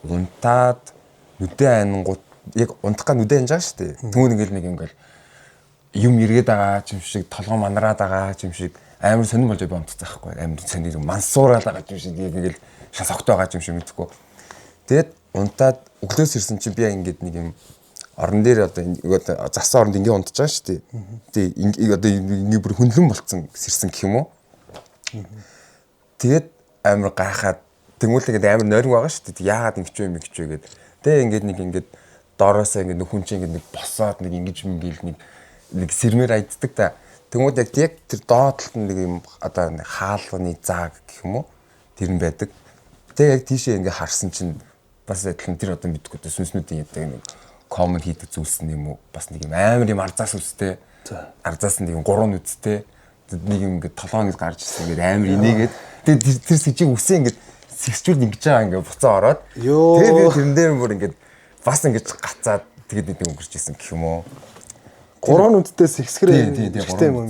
унтаад нүдэн айнгууд яг унтах га нүдэн анжаа шүү дээ. Түүн ингээд нэг ингээд юм эргээд байгаа юм шиг толгоо манараад байгаа юм шиг амар сонирм болж би унтцсан байхгүй. Амар сонир мансуураад байгаа юм шиг яг ингээд шас огтой байгаа юм шиг мэдхгүй. Тэгээд унтаад өглөөс ирсэн чинь би ингээд нэг юм орон дээр одоо засан оронд ингээ унтж байгаа шүү дээ. Тэгээ одоо ингээ бүр хөндлөн болцсон сэрсэн гэх юм уу. Тэгээд амар гайхаад тэмүүл ингээ амар нойрон байгаа шүү дээ. Яагаад ингэч вэ гэд. Тэгээ ингээд доороосоо ингээ хүн чинь ингээ нэг босоод нэг ингэж мгил нэг сэрмээр айддаг та. Тэмүүл яг тэр доотлолт нэг юм одоо хаалганы зааг гэх юм уу. Тэр нь байдаг. Тэгээ яг тийшээ ингээ харсан чинь бас адилхан тэр одоо мэдгүй дээ сүнснүүдийн ядаг нэг common хийдэг зүйлс юм уу бас нэг юм амар юм арзаас үстэй арзаас нэг юм 3 үстэй нэг юм ингээд толгоо ингэж гарч ирсэн ингээд амар инээгээд тэгээд тэр сэжиг үсээ ингээд сэгсчүүл ингэж байгаа ингээд буцаа ороод тэгээд би тэрэн дээр бүр ингээд бас ингэж гацаад тэгээд нэг өнгөрч ирсэн гэх юм уу 3 үдтэй сэгсгэрээ ихтэй юм уу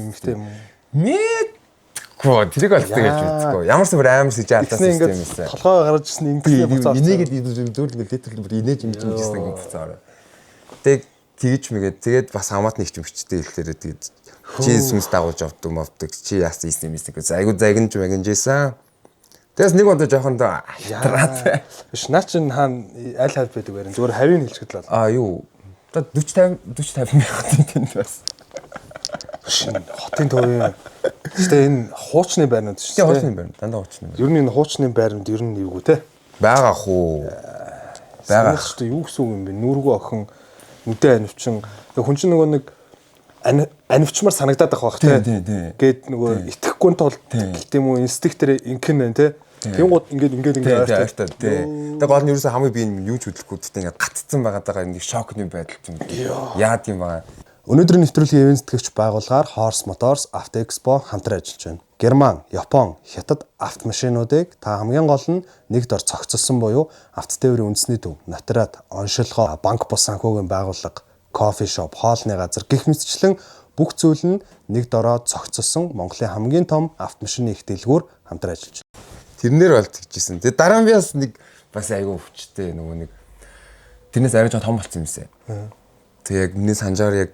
тэрийг бол тэгэж үзэхгүй. Ямар ч бүр амар сэжээ алдсан систем юмсэн. Толгой гарч ирсэн ингээд буцаа. Инээгээд зөвлөл литрэл бүр инээж юм гэсэн ингээд буцаа ороо. Тэгж мэгээд тэгээд бас хамаатны их юмчтэй хэллээрээ тэгээд чи сүнс дагуулж авдаг чи яасан юм гэсэн. Айгуу загинжсэн. Тэгээс нэг удаа жоохон доо ятраад. Биш наа чин хаана аль хав байдаг вэ? Зүгээр хавийг хэлчихэл л. Юу. Одоо 40 50 мянган тэнд бас. Шин хотын төвийн. Гэтэ энэ хуучны байрнууд шүү дээ. Хуучны байрнууд дандаа хуучны. Ер нь энэ хуучны байрнууд ер нь юугүй те? Бага хуу. Бага шүү дээ. Юу гэсэн үг юм бэ? Нүргүү охин нүдэн анивчин. Хүн чинь нөгөө нэг анивчмаар санагдаад байх те. Гээд нөгөө итгэхгүй тул гэдэг юм уу инстинктээр инхэн байна те. Тэнгууд ингээд ойртоо тий. Тэгээ гол нь ерөөсөө хамгийн би юу ч хөдлөхгүй гэхдээ ингээд гатцсан байгаа нэг шокны байдал юм. Яад юм байгаа. Өнөөдрийн нэвтрүүлгийн ивент тэтгэгч байгууллагаар Horse Motors Auto Expo хамтран ажиллаж байна. Герман, Япон, Хятад автомашинуудыг та хамгийн гол нь нэг дор цогцолсон буюу автотээврийн үндэсний төв, нотариат, оншилгоо, банк бус санхүүгийн байгууллага, кофе шоп, хоолны газар гэх мэтчлэн бүх зүйл нь нэг дороо цогцолсон Монголын хамгийн том автомашины их дэлгүүр хамтран ажиллаж байна. Тэрнэр бол тэгжсэн. Тэгээ дараа нь би бас нэг бас айгүй өвчтэй нөгөө нэг тэрнээс арай том болсон юмсэ. Тэг яг миний санджаар яг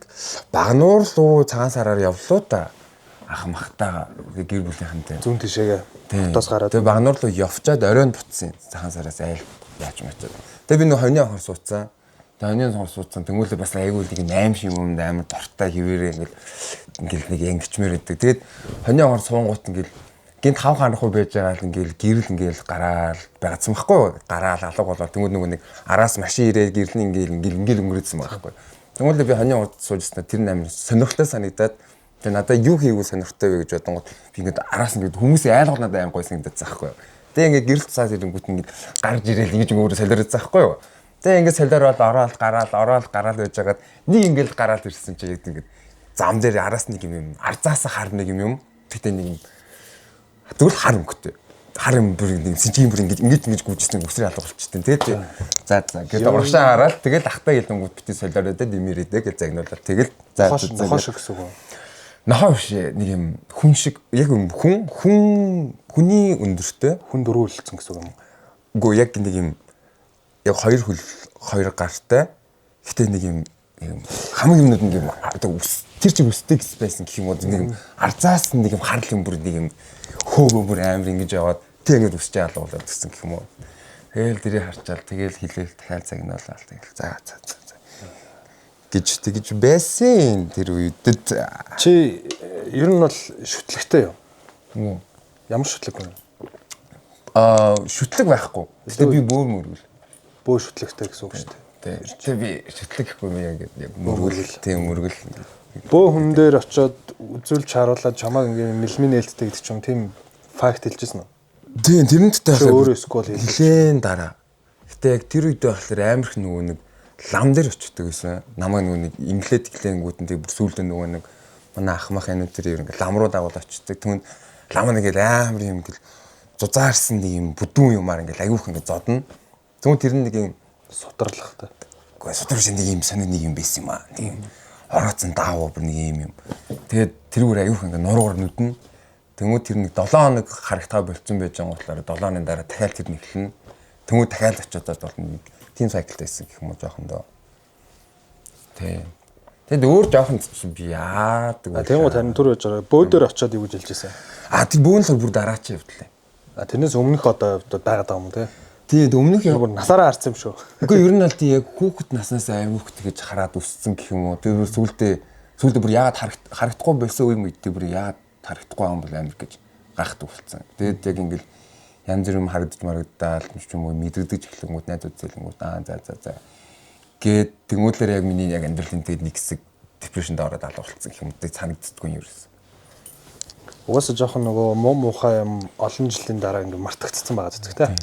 Багнуур руу цагаан сараар явлаа та ах махтаа гэр бүлийнхэнтэй зүүн тишээгээ хотоос гараад тэг Багнуур руу явчаад оройн буцсан цагаан сараас айл яаж мачаад тэг би нэг хоньны хор суудсан тэг хоньны хор суудсан тэмүүлээ бас айгүй нэг 8 шим юм амар дортой хിവэрээ ингээл нэг ангичмэр өгдөг тэгээд хоньны хор суунгууд ингээл гинт хав ханахгүй байж байгаа л ингээл гэрэл ингээл гараал байгаадсан байхгүй гараал алга болоо тэмүүд нөгөө нэг араас машин ирээд гэрэл ингээл өнгөрөөдсөн байгаа байхгүй. Тэгвэл би хоньны урд суужснаа тэр амар сонирхолтой санагдаад тэгээ надаа юу хийгүү сонирхолтой вэ гэж бодонгууд би ингээд араас ингээд хүмүүсийн айлгал надад аим гой санагдаад байгаа байхгүй. Тэгээ ингээд гэрэлт цаас ирэнгүүт ингээд гарч ирээл ингэж өөрөө солиороод байгаа байхгүй. Тэгээ ингээд солиороод ороод гараал байж байгаад нэг ингээд гараал ирсэн чи яг ингээд зам дээр араас нэг юм арзаас хар нэг юм тэгтээ нэг юм тэгвэл хар өнгөтэй. Хар юм бүр нэг сэжийн бүр ингэж гүйжсэн өсрийн алга болчихсон. Тэгээд за гээд урагшаа хараад тэгээд ахтай гэлэнгүүд битээ солиороод димэрэдэ гэж загнуулаад тэгээд нохоо шиг гэсэн үг. Нохоо биш нэг юм хүн шиг яг хүний өндөртэй хүн дөрвөлдсөн гэсэн үг юм. Үгүй яг нэг юм яг хоёр гартай гэтээ нэг юм хамгийн юмнууд нэг юм одоо тэр чиг өстэй байсан гэх юм уу нэг юм арзаас нэг юм харал юм бүр нэг юм хөөгөө бүр амар ингэж яваад тэг ингэж өсч яалуулаад гэсэн гэх юм уу. Тэгэл дэрийг харчаал тэгэл хилээл дахиад загнаалаа тэгэл за гэж байсан тэр үедэд чи ер нь бол шүтлэгтэй юу? Ямар шүтлэг вэ? Шүтлэг байхгүй. Гэтэ би бөөр мөргөл. Бөө шүтлэгтэй гэсэн үг шүү дээ. Тэ би шүтлэг гэхгүй яг мөргөл тийм мөргөл. Бөө хүн дээр очиод үзүүлж харуулаад чамааг ингээ мэлмийн нээлттэй гэдэг ч юм тийм факт хэлжсэн үү? Тийм тэрнэд тахлаа. Өөрөө скол хэлэн дараа. Гэтэ яг тэр үед болохоор амирх нөгөө нэг лам дээр очдөг гэсэн. Намайг нөгөө нэг инглээд гэлэнгүүтэн бүр сүүлдээ нөгөө нэг манай ах мах энэ тэр ингээ лам руу дагуул очдөг. Тэгвэл лам нэг амар юм гэл зузаарсан нэг юм бүдүүн юмар ингээл аюух ингээд зодно. Тэгвэл тэр нэг юм сутарлахтай. Гэхдээ судрагч нэг юм сони нэг юм байсан юм аа. Нэг юм орооцсон даавуу бүр нэг юм. Тэгээд тэрүүгээр аюух ингээд нуруугаар нүднэ. Тэгвэл тэр нэг 7 хоног харагтаа болцсон байж байгаа болохоор 7 хоногийн дараа дахиад тэр нэхлэн. Тэгвэл дахиад очиодод болно. Тим сайклтай байсан гэх юм уу жоохондоо. Тэгэд өөр жоохонд би яадаг. Тэгвэл тань түр яж байгаа. Бөөдөр очиод юу гэж хэлжсэн. Тэр бөөн л бүр дараач явдлаа. Тэрнээс өмнөх одоо байгаад байгаа юм те. Тийм өмнөх яг насаараа харсан юм шүү. Үгүй ер нь бол тий яг хүүхэд наснаас аймагт гэж хараад өссөн гэх юм уу. Тэр сүултээ бүр яагаад харагдахгүй байсан үе мэдээ бүр яагаад харагдахгүй юм бол амир гэж гайхдаг болсон. Тэгээд яг ингээл янз бүр юм харагдаж марагдаал ч юм уу мэдэгдэж эхлэнгүүт найзууд зэлэнгүүт за гээд тэгмүүлээр яг миний яг амьдралын тэгээд нэг хэсэг депрешэнд ороод алуулсан гэх юм дээ санагддаггүй юм ерөөс. Угаасаа жоохон нөгөө муухай юм олон жилийн дараа ингээд мартагдсан байгаа зү тэ.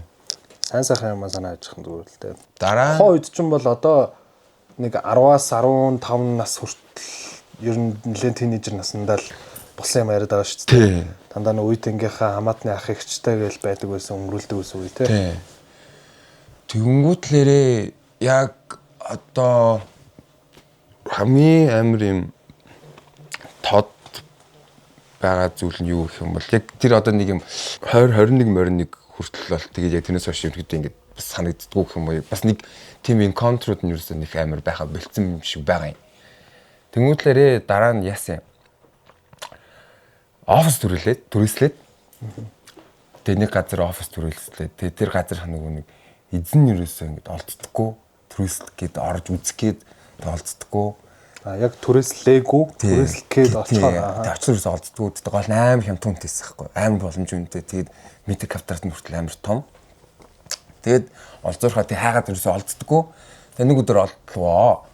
Сайн сайхан юм санаа ажих юм зүгээр л тэ. Дараа үед ч юм бол одоо нэг 10-аас 15 нас хүртэл ер нь нэлээд тийнейжер наснда л болсон юм яриад байгаа шүү дээ. Дандаа нэг үеийнхээ хамаатны ах эгчтэй гээл байдаг байсан өнгөрүүлдэг байсан үе тэ. Тэнгүүтлэрээ яг одоо хамгийн амир юм тод байгаа зүйл нь юу гэх юм бол яг тэр одоо нэг юм 20 21 хүртэл бол тэгээд яг тэрнээс хойш ерөөдөө ингээд санагддггүй гэх юм уу бас нэг тийм encounter-ууд нь ерөөсөө нэг амир байха бэлдсэн юм шиг байгаа юм. Тэнгүүтлэрээ дараа нь яасан офис түрээслээд тэгээд нэг газар офис түрээслээд тэгээд тэр газар нөгөө нэг эзэн ерөөсөө ингээд олддоггүй түрээслэх гээд орж үзэх гээд олддоггүй. Яг түрээслээгүй түрээслэхэд очихоор очроос олддгоо гэдэг гол амар хямдтунтэйс байхгүй амар боломж үнэтэй тэгээд метр каптарт нь хүртэл амар том тэгээд олзуурхаа тэг хайгаад ерөөсөө олддгоо тэгээд нэг өдөр олдлоо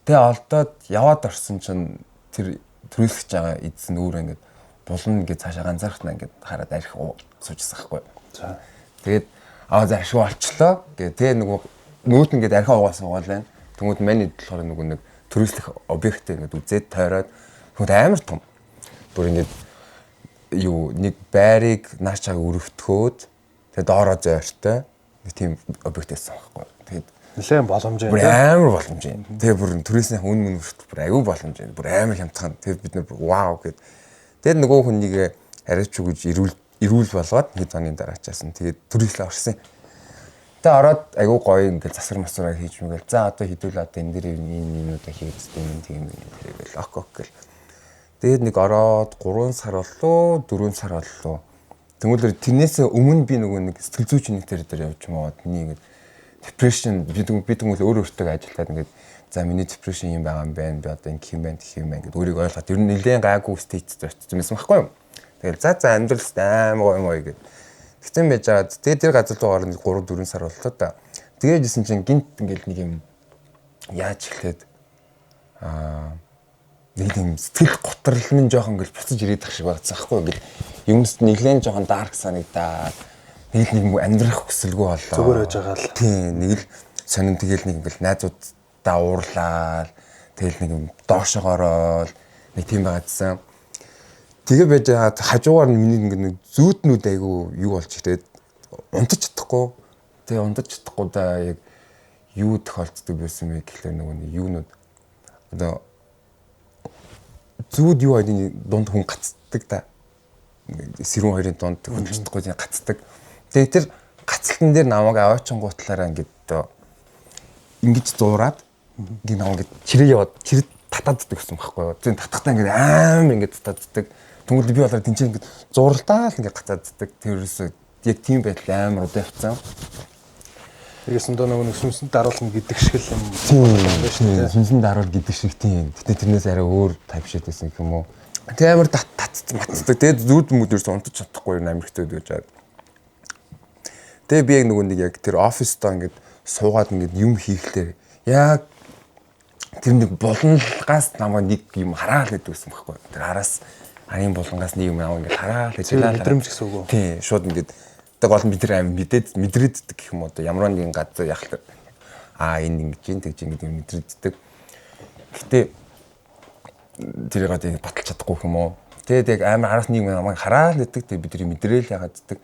тэгээд олдоод яваад орсон чинь тэр түрээслэж байгаа эзэн өөр ингээд булна гэж цаашаа ганцаархнаа ингээд хараад арих суужсан байхгүй за тэгээд за ашиг олчлоо тэгээд нөгөө нүүт ингээд архи угаасан гол байна тэгмүүд миний болохоор нөгөө нэг түрээслэх объекттэй ингээд үзээд тойроод хөөд амар том. Бүр ингээд юу нэг байрыг наачаага өргөтгөөд тэгээд доороо зойртой нэг тийм объект байсан байхгүй. Тэгээд нэлээд боломжтой. Бүр амар боломжтой. Тэгээд бүр түрээсний үн мөн хүртэл бүр аюу боломжтой. Бүр амар хямдхан. Тэгээд бид нэр вау гэд. Тэгээд нөгөө хүнийг арайч үгэж ирүүл болгоод хэд оны дараачаасан. Тэгээд түрээслээ орсон. Тэгээд ороод аюу гоё ингээд засвар масвараа хийж мэгэл. За одоо хэдүүл одоо энэ дээр энэ юмудаа хийгдсэн юм тийм тэгэл ок гэл. Тэгээд нэг ороод 3 сар боллоо 4 сар боллоо. Тэгмүүлэр тэрнээс өмнө би нөгөө нэг сэтгэл зүйч нэг дээр явж маад миний ингээд depression би тэгмүүл өөр өөртөө ажиллаад ингээд за миний depression юм байгаа юм байна. Би одоо ингэ юм байна гэх юм байна гэд өөрийг ойлгоод ер нь нэлээд гайгүй state зорчсон байсан байхгүй юу. Тэгэл за амьдрал амар гоё гэд тэгсэн байж байгаа. Тэгээд тэр газар руугаар нэг 3 4 сар боллоо да. Тэгээд жисэн чинь гинт ингээл нэг юм яаж эхлээд нэг юм сэтгэл готрол минь жоохон ингээл буцаж ирээд тах шиг байцсан байхгүй ингээл юмс нэглэн жоохон dark санагдаад нэг амьдрах хүсэлгүй боллоо. Зүгээр байж байгаа л. Тийм нэг л сонин тэгэл нэг ингээл найзуудаа уурлаад тэгэл нэг юм доошогоороо нэг тийм байгаадсан. Тэгээ байж хаад хажуугаар нь миний нэг зүүднүүд айгу юу болж ирээд унтаж чадахгүй. Тэгээ унтаж чадахгүй да яг юу тохиолддог байсан бэ гэхлээр нөгөө юунууд одоо зүүд юу айдын дунд хүн гацдаг да. Сэрүүн хоёрын дунд хүн чадахгүй гацдаг. Тэгээ тэр гацалтан дээр намайг аваачингуутлаараа ингэж зуураад Ингээд нэг чирээ яваад чирээ татааддаг гэсэн байхгүй юу. Тэгэн татахтаа ингээд амар ингээд татааддаг. Тэнгүүд би болоо тэнцээ ингээд зуралдаа л ингээд гацааддаг. Тэрөөсөө яг тийм байдал амар удаа явцсан. Тэгээс нэг сүнсэнд даруулна гэдэг шиг л юм байна шүү дээ. Сүнсэнд даруул гэдэг шиг тийм. Гэтэ тэрнээс арай өөр тайп шийд байсан гэх юм уу. Тэг амар татцдаг. Тэгээд зүуд мөдөрс унтаж чадахгүй юм амирхтүүд гэж байгаа. Тэгээ би яг нэг яг тэр оффистаа ингээд суугаад ингээд юм хийхлээр яг тэр нэг болонгаас намайг нэг юм хараа л гэдэг байсан байхгүй. Тэр араас арын болонгаас нэг юм аа ингээд хараа л гэж мэдрэмж гэсэн үг үү? Тийм, шууд ингээд тэг гол нь бид нар аим мэдрээддэг гэх юм уу. Ямар нэгэн газар яхах энэ ингэж тэгж ингэж мэдрээддэг. Гэтэ тэрийг одоо баталж чадахгүй юм уу. Тэгээд яг амар араас нэг юм намайг хараа л гэдэг. Тэг бид нар мэдрээл ягааддаг.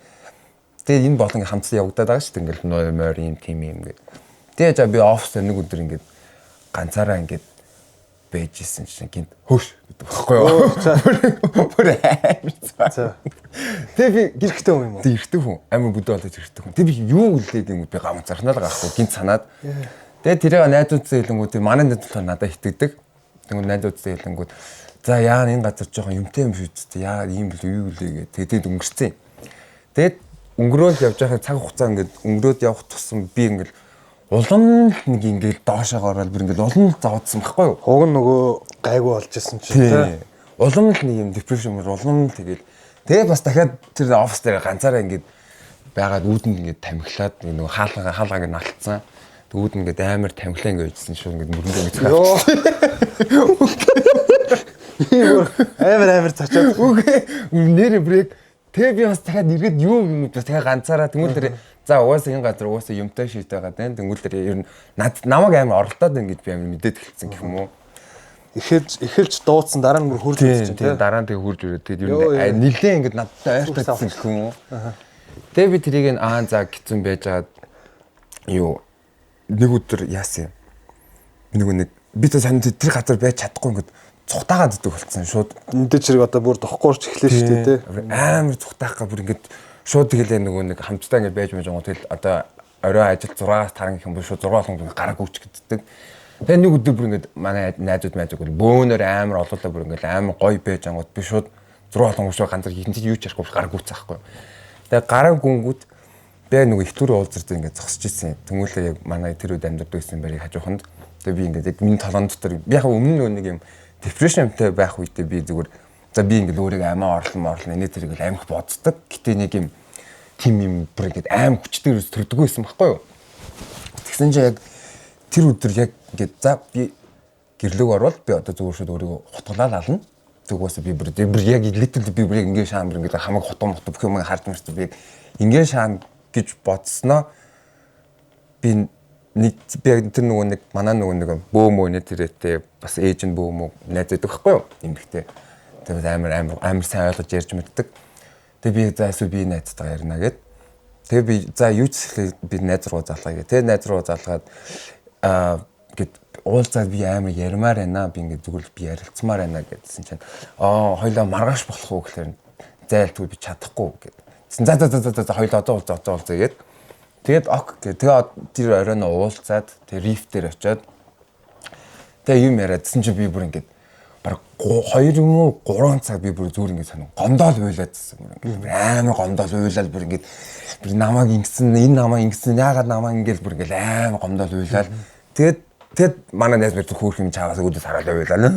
Тэгээд энэ болон хамтсан явагдаад байгаа шүү дээ. Ингээл нойр юм тийм юм ингээд. Тэгээд за би оффис нэг өдөр ингээд ганцаараа ингээд байжсэн чинь гинт хөөш гэдэг багхгүй юу. За. Тэгээд би гэрхтэй хүн юм уу? Гэрхтэй хүн. Амар бүдэ болоод гэрхтэй хүн. Тэгээд би юу гэлээ гэмүүд би гам зархнаа л gaахгүй гинт санаад. Тэгээд тэрийг найзуудтай хэлэнгүүд манай найзууд надад итгэдэг. Тэгвэл найзуудтай хэлэнгүүд за яа энэ газар жоохон юмтай юм шүү дээ. Яа ийм л юу гэлээ гэ. Тэгээд өнгөрцөн. Тэгээд өнгөрөөл явж байхад цаг хугацаа ингээд өнгөрөөд явах тусам би ингээд улам нэг ингээд доошоо ороод бүр ингээд улам завдсан байхгүй юу? Уг нь нөгөө гайгүй болж исэн чинь тий. Улам л нэг юм депрешн улам л тэгээд бас дахиад тэр офис дээр ганцаараа ингээд байгаад үүдэнд ингээд тамхилаад нөгөө хаалгаа ингээд налтсан. Үүд ингээд амар тамхилаа ингээд үйдсэн шүү ингээд мөрөндөө ингээд ёо. Амар цачаад. Үгүй нэр брейк. Тэгээ би бас дахиад эргээд юу бас дахиад ганцаараа тэнгуүл дээр за угаасаа энэ газар угаасаа юмтай шийтэй байгаа даа. Тэнгуүл дээр ер нь намайг амар орлоод байна гэж би амар мэдээд хэлсэн гэх юм уу. Эхэлж дуудсан дараа нь бүр хурж ирсэн тийм дараа нь тэгээ хурж ирээд тэгээд ер нь нилээ ингээд надтай ойртойцсон гэх юм уу. Тэгээ би тэрийг за гитэн байж байгаа юу нэг өдөр яасан юм. Нэг би тэ сайн тэр газар байж чадахгүй ингээд цухтаагаад идэг болцсон шууд. Энд чирэг одоо бүр дохгүй эхлэв шүү дээ тий. Амар цухтаах га бүр ингээд шууд тэгэлээ нэг хамтдаа ингээд байж байгаа. Тэгэл одоо орой ажил 6-аас таран гэх юм бол шууд 6 болгонд гараг үүч гэддэг. Тэгээ нэг өдөр бүр ингээд манай найзууд бөөнөр амар олоолаа бүр ингээд амар гоё байж ангууд би шууд 6 болгонд шууд ганцаар хийх нь юу ч ярихгүй гараг үүч заахгүй. Тэгээ гараг гүнгүүд би нэг их түр уулзарт ингээд зогсож ирсэн. Тэнгүүлээ яг манай тэр үед амьдардаг байсан барыг хажууханд. Тэгээ би ингээд яг миний толгойн дотор би яг өмнө нэг юм депрешнтэй байх үедээ би зүгээр за би ингээд өөрийгөө амиа орлон энэ тэрийг амих боддог. Гэтэ нэг юм тим юм бүр ингээд аим хүчтэй төрдөг байсан байхгүй юу. Тэгсэн чинь яг тэр өдөр яг ингээд за би гэрлөг орвол би одоо зүгээр шууд өөрийгөө хутгалаад ална. Тэгвээс би бүр яг литэл би бүр яг ингээд шаан бүр ингээд хамаг хутгам бүх юм харж мэрсэн би ингээд шаан гэж бодсноо би нэг тэр нөгөө нэг манай нөгөө нэг бөөмөө тэрэтээ бас ээж нь бөөмөө найздаг байхгүй юу эмэгтэй. Тэгээд амар сайн ойлгож ярьж мэддэг. Тэгээд би за эсвэл би найзтайгаа ярина гэд. Тэгээд би за юу ч би найз руу залгая гэ. Тэгээд найз руу залгаад гэд уулзаад би амар ярмаар байна. Би ингээд зүгээр би ярилцмаар байна гэдсэн чинь хоёлаа маргааш болох уу гэхээр зайлтгүй би чадахгүй гэд. За хоёлаа одоо уулзаа гэд. Тэгээд ок гэ. Тэгээд тэр оройн уулзаад тэр риф дээр очиод тэгээд юм яриадсэн чинь би бүр ингээд баг 2 юм уу 3 цаг би бүр зүгээр ингээд санаа гомдоол уйлаадсэн бүр ингээд амар гомдоол уйлаад бүр ингээд би намайг ингэсэн яагаад намайг ингээд бүр ингээд амар гомдоол уйлаад тэгээд манай найз бүр хөөх юм чаагаас үүдээс хараад уйлаа.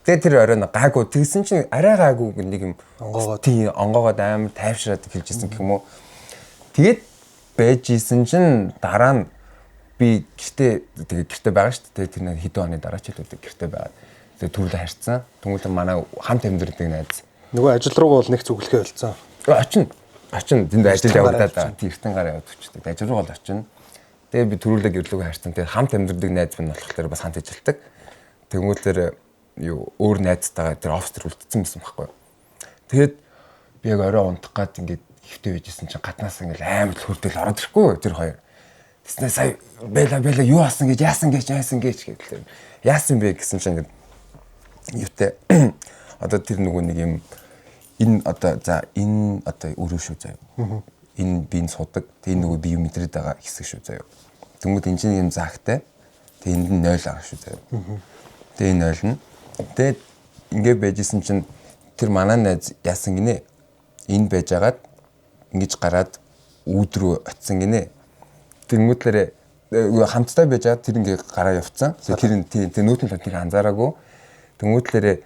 Тэгээд тэр оройн гайгүй тэгсэн чинь арай гайгүй нэг юм онгоогоод амар тайвшраад хэлжсэн гэх юм уу. Тэгээд байж исэн чинь дараа нь би гэртээ байгаа шүү дээ. Тэр нэг хэдэн оны дараа ч хэлээд гэртээ байгаа. Тэгээд түрүүлээ харьцсан. Тэнгүүл манай хамт амьдардаг найз. Нөгөө ажил руугаа бол нэг зүглэхээ болцсон. Очин тэнд ажил явагдаад эртэн гараа яваад өчтэй. Ажил руу бол очин. Тэгээд би түрүүлээ гэрлүүгээ харьцсан. Тэгээд хамт амьдардаг найз минь болохоор бас хамт ажилтдаг. Тэнгүүлээр юу өөр найзтайгаа тэр офис дээр үлдсэн байсан байхгүй. Тэгээд би яг орой унтах гад ингээд ихтэй байжсэн чинь гаднаас ингээл амар хөрдөл ороод ирэхгүй тэр хоёр. Тэснэ сая бэла юу асан гэж яасан гэхлээр яасан бэ гэсэн чинь ингээд юутай одоо тэр нөгөө нэг юм энэ одоо өрөө шүү заяа. Энэ биеийн судаг. Тэгээ нөгөө бие мэдрээд байгаа хэсэг шүү заяа. Тэнгүүд энэ чинь юм заагтай. Тэгээ энд нь 0 аа шүү заяа. Тэгээ энэ 0 нь. Тэгээд ингээд байжсэн чинь тэр манай найз яасан гинэ. Энд байжгаад ингэж гараад өөдрөө очисон гинэ. Тэнгүүтлэрээ хамтдаа байжгаад тэр ингээ гараа явцсан. Тэр нүүтэн талыг анзаараагүй. Тэнгүүтлэрээ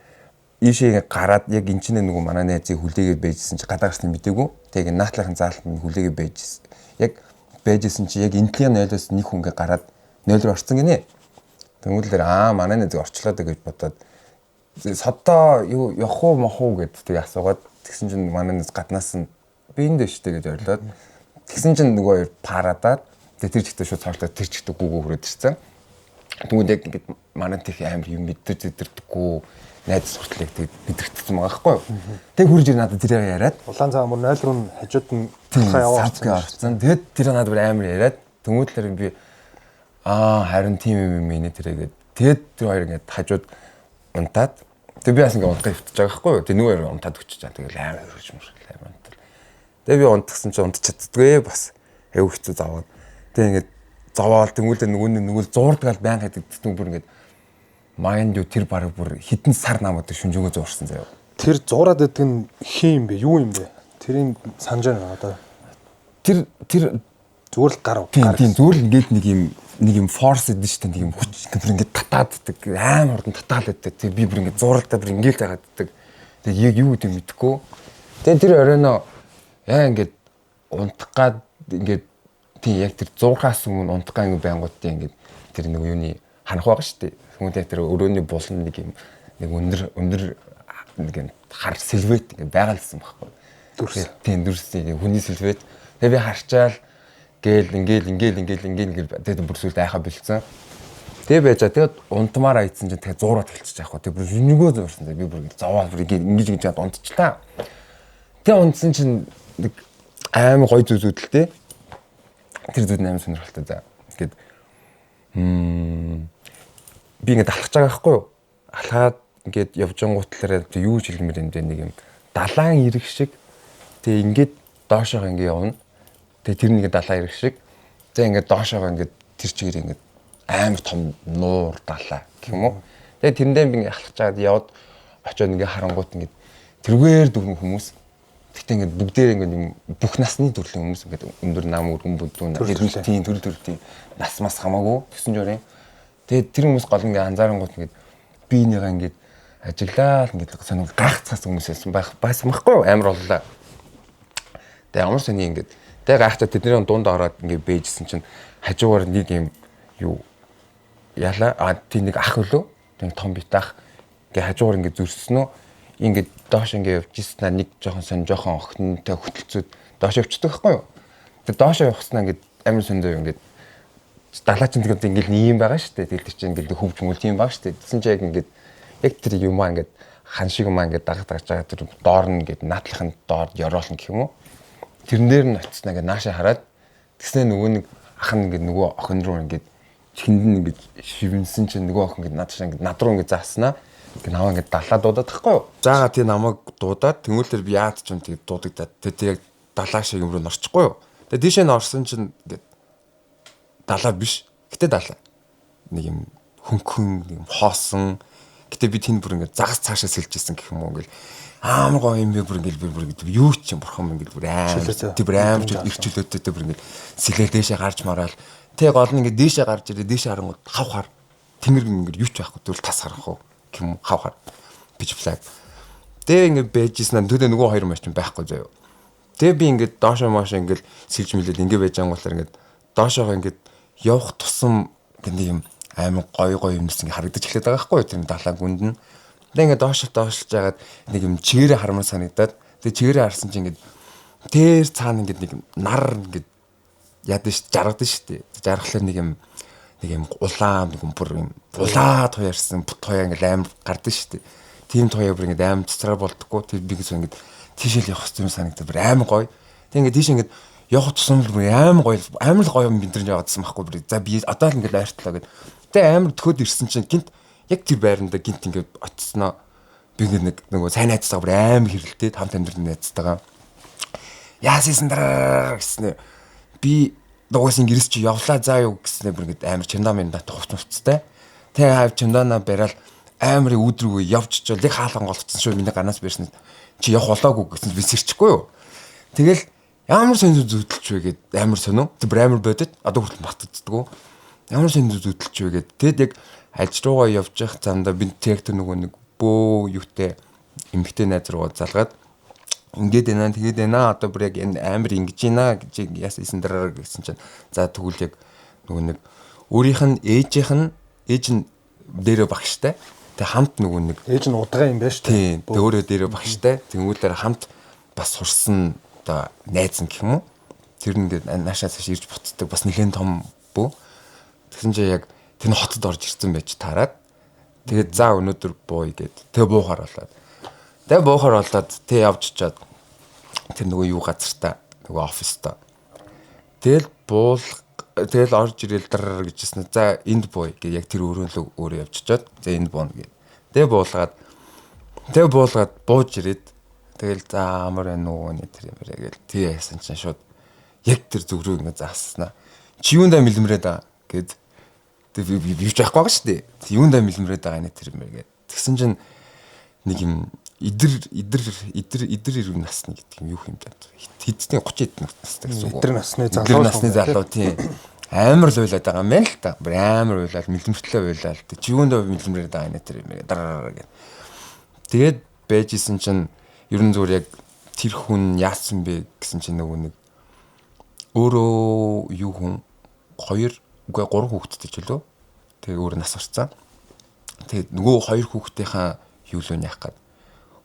ийшээ гараад яг энэ чинь нөгөө манай найзыг хүлээгээд байжсэн чи гадаагч нь мэдээгүй. Тэгээ наатлахын заалтанд хүлээгээд байжсэн. Яг байжсэн чи яг энтлийн 0-оос нэг хүн ингээ гараад 0 руу орсон гинэ. Тэнгүүтлэр манай найзыг орчлоо гэж бодоод содоо юу явах уу мах уу гэд тэгээ асуугаад тэгсэн чинь манай найз гаднаас нь би энд дэжтэй гэж ойлоод тэгсэн чинь нөгөө хоёр парадаад тэр чигтээ шууд цаарлаа тэр чигтээ гүгөө хүрээд ирсэн. Тэгвэл яг ингээд манай тех амар юм мэддэж зэдэрдэггүй найз суртлыг тэг мэдэрчсэн байгаа байхгүй юу. Тэг хурж ир надад тэрийг яриад улаан цаа мөр 0 руу хажууд нь талхаа явуулсан орсон. Тэгэд тэр надад амар яриад тэмүүлэр би харин тийм юм минь тэрийгээд тэгэд тэр хоёр ингээд хажууд унтаад тэг би бас ингээд унтах хөвтөж байгаа байхгүй юу. Тэг нөгөө хоёр унтаад өчөж чаа. Тэгэл амар хөрж мөрөл амар унтал. Тэг би унтгсан чи унтч чаддгүй бас аяw хэцүү заваад. Тэг ингээд зовоол тэмүүлээ нөгөө зуурдгаал байн хадагддаг бүр ингээд майнд юу тэр баг бүр хитэн сар намууд шүнжээгөө зуурсан заяа. Тэр зуураад байдаг нь хин юм бэ? Юу юм бэ? Тэрийг санаж байна одоо. Тэр зүгээр л гар. Тийм зүгээр л ингээд нэг юм форс эдэн штэ нэг юм хүч бүр ингээд татааддаг амар хурдан татаалдаг. Тэг би бүр ингээд зууралдаа бүр ингээд тагааддаг. Тэг яг юу гэдэг мэдэхгүй. Тэг тэр оройно яа ингээд унтах гад ингээд тийм яг тэр 100-аас өмнө унтах гад ингээд байнгуудтай ингээд тэр нэг юуны ханах байгаа штэ. Хүмүүдээ тэр өрөөний булан нэг юм нэг өндөр нэг юм хар сэлвэт ингээд байгаалсан байхгүй. Дүрс. Тийм дүрстэй хүний сэлвэт. Тэгээ би харчаал гээл ингээл тэгээд бүр сүлд айхаа бэлдсэн. Тэгээ байжаа тэгээд унтмаар айцсан чинь тэгээд зуураад хэлчихэж яах вэ. Тэгээд бүр нүгөө зуурсан. Би бүр зовоод бүр ингэж яд унтчлаа. Тэгээ унтсан чинь нэг аим гой зүзүүдэлтэй. Тэр зүуд аим сонирхолтой за. Ингээд би ингээд алхаж байгаа байхгүй юу? Алхаад ингээд явж ангуутлаараа юу хэлмээр юм бэ нэг юм далайн ирэх шиг тэгээ ингээд доошоо ингээд явна. Тэгээ тэр нэг далайн ирэх шиг за ингээд доошоо ингээд тэр чигээр ингээд амар том нуур далаа гэх юм уу. Тэгээ тэрэндээ би ингээд алхаж чаад яваад очиод ингээд харангуут ингээд тэргээр дөрвөн хүмүүс гэхдээ ингээд бүгдээр ингээд юм бүх насны төрлийн хүмүүс ингээд өндөр нам өргөн бүдүүн тийм төрөл нас мас хамаагүй төсөн журийн. Тэгээ тэр хүмүүс гол ингээд анзаарангуут ингээд би энийгээ ингээд ажиглаа ингээд сонир гайхацаас хүмүүс байсан байсан байхгүй амар боллоо. Тэгээ ямар сони ингээд тэгээ гайхтаа тэдний дунд ороод ингээд бэжсэн чинь хажуугаар нэг юм юу яла тийм нэг ах өлөө тийм том бит ах ингээд хажуугаар ингээд зүрснөө ингээд доош ингээд явж ирсэн нэг жоохон охинтой хөтөлцөд доош явчихдаг байхгүй юу. Тэгээ доош явахснаа ингээд амар сондоо ингээд далаач нь тэгээд ингээд ийм байгаа шүү дээ. Тэгэл чинь ингээд хөвж мөл тийм байгаа шүү дээ. Тэсэн чинь яг тэр юмаа ингээд хан шиг юмаа ингээд дагаж байгаа тэр доор нь ингээд наатлахын доор ёроолно гэх юм уу. Тэрэн дээр нь очснаа ингээд наашаа хараад тэгснэ нөгөө нэг ах нь ингээд нөгөө охин руу ингээд чихэнд нь ингээд шивнсэн чинь нөгөө охин ингээд наашаа ингээд над руу ингээд зааснаа ингээд наваа ингээд далаа дуудаад тахгүй юу. Заагаа тий намайг дуудаад тэнгуүлэр би яад ч юм тий дуудагдаад тэр яг далаа шиг юм руу норчихгүй юу. Тэгээ дээшээ нь орсон чинь ингээд далаа биш. Гэтэ далаа. Нэг юм хөнгөн юм хоосон. Гэтэ би тэнд бүр ингээд загас цаашаа сэлжсэн гэх юм уу ингээл амар гоё юм би бүр ингээд юу ч юм бурхан ингээд бүр амар ирчүүлээдтэй бүр ингээд сэлээ дээшээ гарч мараал. Тэ гол нь ингээд дээшээ гарч ирээ дээшээ харангууд хавхаар тэнгэр ингээд юу ч байхгүй тэгвэл тас харах уу гэх юм хавхаар бич флаг. Тэ ингээд бэжсэн төдөө нөгөө хоёр маш юм байхгүй заяа. Тэ би ингээд доошоо моошоо ингээд сэлж мэлээд ингээд байж ангуулаар ингээд доошоогоо ингээд явах тусам нэг юм амар гоё юмс ингээ харагдаж эхлэдэг байгаа байхгүй юу тэр далаа гүнд нь. Тэгээ ингээ доошлж жагаад нэг юм чигээрээ хармаар санагдаад тэгээ чигээрээ харсан чинь ингээ тэр цаана ингээ нэг нар ингээ яадаг ш жаргадаг штэ. Жаргалаар нэг юм улаан нэг юм бүр юм булаад хуярсан бут хоёо ингээ амар гардаг штэ. Тим хоёо бүр ингээ амар цэцраа болдоггүй тэр би гэсэн ингээ тийшэл явах юм санагдаад бүр амар гоё. Тэгээ ингээ тийш ингээ явах тусам бүр амар гоё юм бинтрэн яваадсан байхгүй бүр. За би одоо л ингээ ойртлоо гэд. Тэгээ амар төхөд ирсэн чинь гинт яг тэр байранда гинт ингээ очсноо би нэг нөгөө сайн найзтайгаа бүр амар хэрэлдээд хамт амьдрын найзтайгаа яассэн дараа гэснээр би дугаас ингэс чи явлаа заа юу гэснээр бүр ингэ амар чандамын дат хувцтай. Тэгээ хав чандана бараал амар өдрөөгөө явж чил яг хаалган голцсон шүү миний гарнаас бэрсэн чи явах болоогүй гэсэн би сэрчихгүй юу. Тэгэл ямар сонир зүтэлч вэ гэд амар сонио. Тэр амар бодод одоо хүртэл мартагддаг. Ямар сонир зүтэлч вэ гэд тэгэд яг аж руугаа явж явах замдаа би тэр нөгөө нэг бөө юутэй эмхтэй найз руу залгаад ингээд байна тэгээд байна одоо бүр яг амар ингэж байна гэж яасан дараа гэсэн чинь за тэгвэл яг нөгөө нэг өөрийнх нь ээж нь дээрээ багштай тэг хамт нөгөө нэг ээж нь удаа юм байна шүү дээ тэг өөрөө дээрээ багштай тэнгүүлээр хамт бас сурсан одоо найз нь гэх юм уу тэр ингээд наашаас ирж буцдаг бас нэлээд том бөө тэгсэн чинь яг тэр хотод орж ирсэн байж таарад тэгээд за өнөөдөр бууя гэд тэг буухаар болоод тэг буухаар болоод тэг явж чаад тэр нөгөө юу газартаа нөгөө оффистаа тэгэл орж ирэл дараа гэжсэн за энд бууя гэ яг тэр өрөөнлөө өөрөө явж чаад за энд бууна гэ тэг буулгаад бууж ирээд тэгэл за амар нөгөө тэр юм яриа гэл тэг яасан чинь шууд яг тэр зүг рүү ингэ зааснаа чи юундаа мэлмрээд аа гэд тэг би юу ч яахгүй байгаа шүү дээ юундаа мэлмрээд байгаа нэ тэр юм яриа гэд тэгсэн чинь нэг юм идэр ирвэн насны гэдэг юм юу юм даа хэдний 30 хэд настай гэсэн үг. Идэр насны залуу тийм амар л уйлаад байгаа юм байна л та. Амар уйлаад мэлмэртлээ уйлаад чи юундаа мэлмрээд байгаа нэ тэр юм дараа гэх. Тэгээд байжсэн чинь ерөн зүгээр яг тэр хүн яасан бэ гэсэн чинь нөгөө нэг өөрөө юу хүн 3 хүүхэдтэй ч лөө. Тэгээ өөр нас орцсан. Тэгээд нөгөө 2 хүүхдийнхаа юу л яах гээд